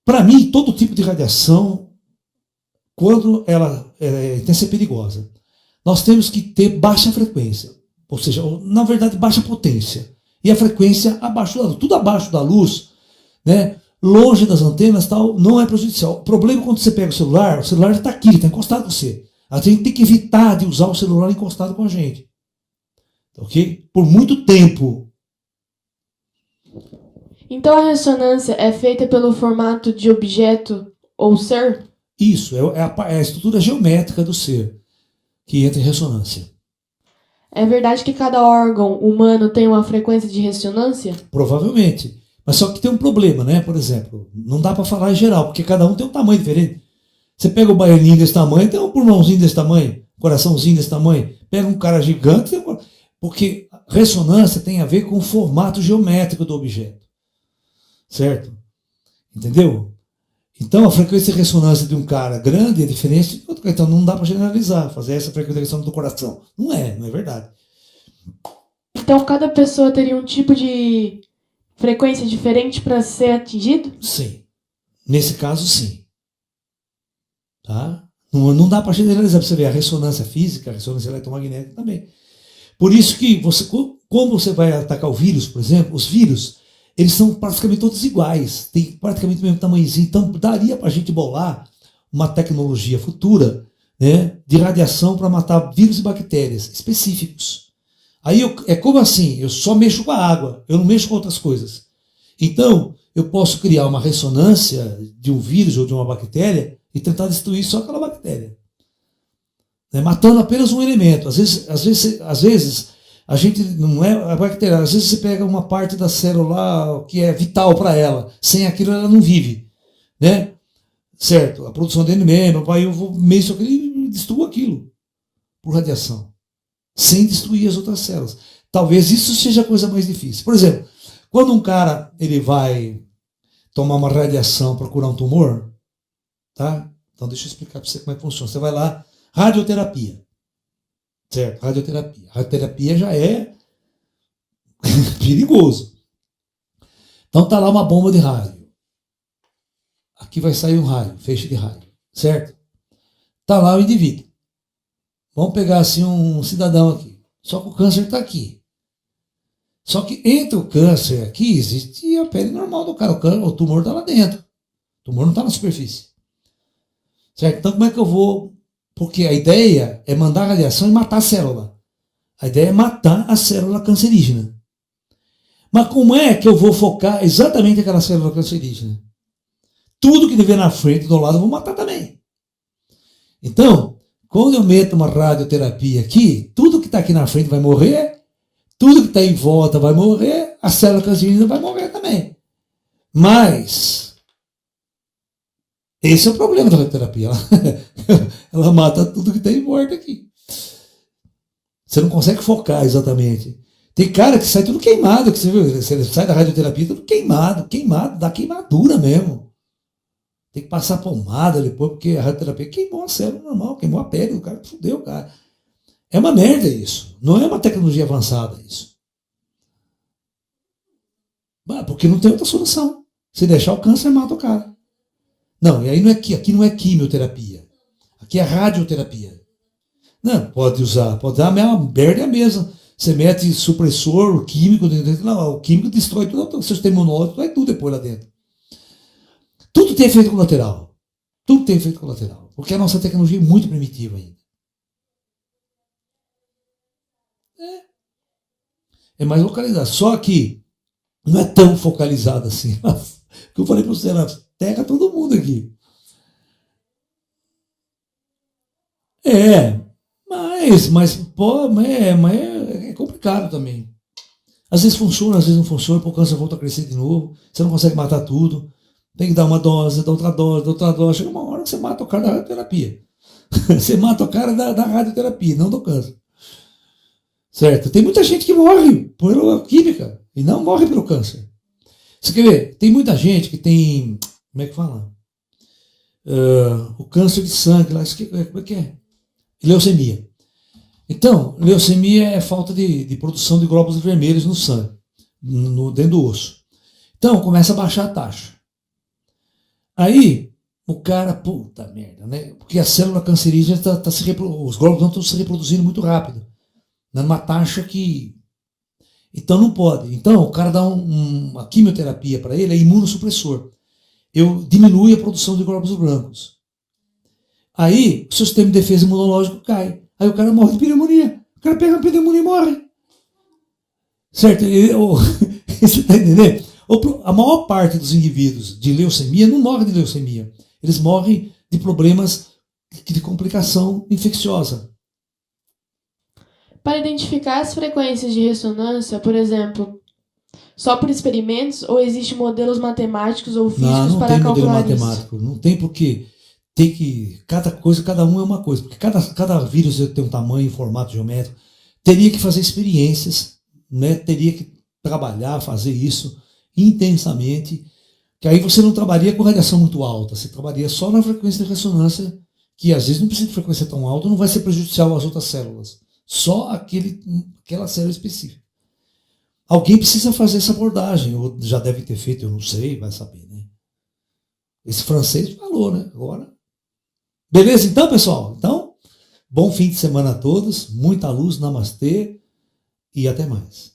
para mim, todo tipo de radiação, quando ela tem que ser perigosa, nós temos que ter baixa frequência, ou seja, na verdade, baixa potência, e a frequência abaixo da luz, tudo abaixo da luz, né, longe das antenas, tal, não é prejudicial. O problema é quando você pega o celular está aqui, está encostado com você. A gente tem que evitar de usar o celular encostado com a gente. Ok? Por muito tempo. Então a ressonância é feita pelo formato de objeto ou ser? Isso, é a estrutura geométrica do ser que entra em ressonância. É verdade que cada órgão humano tem uma frequência de ressonância? Provavelmente. Mas só que tem um problema, né? Por exemplo, não dá para falar em geral, porque cada um tem um tamanho diferente. Você pega o baianinho desse tamanho, tem um pulmãozinho desse tamanho, coraçãozinho desse tamanho. Pega um cara gigante, porque ressonância tem a ver com o formato geométrico do objeto. Certo? Entendeu? Então a frequência de ressonância de um cara grande é diferente de outro. Então não dá para generalizar, fazer essa frequência de ressonância do coração. Não é verdade. Então cada pessoa teria um tipo de frequência diferente para ser atingido? Sim. Nesse caso, sim. Tá? Não dá para generalizar, para você ver a ressonância física, a ressonância eletromagnética também. Por isso que como você vai atacar o vírus, por exemplo, os vírus, eles são praticamente todos iguais, tem praticamente o mesmo tamanhozinho, então daria para a gente bolar uma tecnologia futura, né, de radiação para matar vírus e bactérias específicos. Aí é como assim, eu só mexo com a água, eu não mexo com outras coisas. Então, eu posso criar uma ressonância de um vírus ou de uma bactéria e tentar destruir só aquela bactéria, né, matando apenas um elemento. Às vezes a gente não é a bactéria, às vezes você pega uma parte da célula que é vital para ela, sem aquilo ela não vive, né? Certo? A produção dele mesmo, aí eu vou mexer aquilo e destruo aquilo por radiação, sem destruir as outras células. Talvez isso seja a coisa mais difícil. Por exemplo, quando um cara ele vai tomar uma radiação para curar um tumor, tá? Então deixa eu explicar para você como é que funciona. Você vai lá, radioterapia. Certo, radioterapia. Radioterapia já é perigoso. Então tá lá uma bomba de rádio. Aqui vai sair um raio, feixe de raio. Certo? Tá lá o indivíduo. Vamos pegar assim um cidadão aqui. Só que o câncer está aqui. Só que entre o câncer aqui existe a pele normal do cara. O tumor está lá dentro. O tumor não está na superfície. Certo? Então como é que eu vou... Porque a ideia é mandar radiação e matar a célula. A ideia é matar a célula cancerígena. Mas como é que eu vou focar exatamente aquela célula cancerígena? Tudo que tiver na frente do lado eu vou matar também. Então, quando eu meto uma radioterapia aqui, tudo que está aqui na frente vai morrer, tudo que está em volta vai morrer, a célula cancerígena vai morrer também. Mas esse é o problema da radioterapia. Ela mata tudo que tem em volta aqui. Você não consegue focar exatamente. Tem cara que sai tudo queimado, que você viu? Você sai da radioterapia tudo queimado, dá queimadura mesmo. Tem que passar pomada depois, porque a radioterapia queimou a célula normal, queimou a pele do cara, fudeu o cara. É uma merda isso. Não é uma tecnologia avançada isso. Porque não tem outra solução. Se deixar o câncer, mata o cara. Não, e aí não é aqui não é quimioterapia. Aqui é radioterapia. Não, pode usar a mesma merda é a mesma. Você mete supressor químico dentro, não, o químico destrói todo o sistema imunológico, vai tudo depois lá dentro. Tudo tem efeito colateral. Tudo tem efeito colateral. Porque a nossa tecnologia é muito primitiva ainda. É mais localizada. Só que não é tão focalizada assim. Que eu falei para você, ela pega todo mundo aqui. Mas é complicado também. Às vezes funciona, às vezes não funciona, o câncer volta a crescer de novo, você não consegue matar tudo, tem que dar uma dose, dar outra dose, chega uma hora que você mata o cara da radioterapia. Você mata o cara da radioterapia, não do câncer. Certo? Tem muita gente que morre por química e não morre pelo câncer. Você quer ver? Tem muita gente que tem, como é que fala? O câncer de sangue, lá, como é que é? Leucemia. Então, leucemia é falta de produção de glóbulos vermelhos no sangue, dentro do osso. Então começa a baixar a taxa. Aí o cara, puta merda, né? Porque a célula cancerígena os glóbulos estão se reproduzindo muito rápido, numa taxa que. Então não pode. Então o cara dá uma quimioterapia para ele, é imunossupressor. Eu diminui a produção de glóbulos brancos. Aí o seu sistema de defesa imunológico cai. Aí o cara morre de pneumonia. O cara pega a pneumonia e morre. Certo? Você está entendendo? A maior parte dos indivíduos de leucemia não morre de leucemia. Eles morrem de problemas de complicação infecciosa. Para identificar as frequências de ressonância, por exemplo, só por experimentos ou existem modelos matemáticos ou físicos não para tem modelo calcular isso? matemático. Não tem porque tem que. Cada um é uma coisa. Porque cada vírus tem um tamanho, um formato geométrico. Teria que fazer experiências, né? Teria que trabalhar, fazer isso intensamente. Que aí você não trabalharia com radiação muito alta. Você trabalharia só na frequência de ressonância, que às vezes não precisa de frequência tão alta, não vai ser prejudicial às outras células. Só aquela célula específica. Alguém precisa fazer essa abordagem, ou já deve ter feito, eu não sei, vai saber, né? Esse francês falou, né? Agora. Beleza então, pessoal? Então, bom fim de semana a todos, muita luz, namastê e até mais.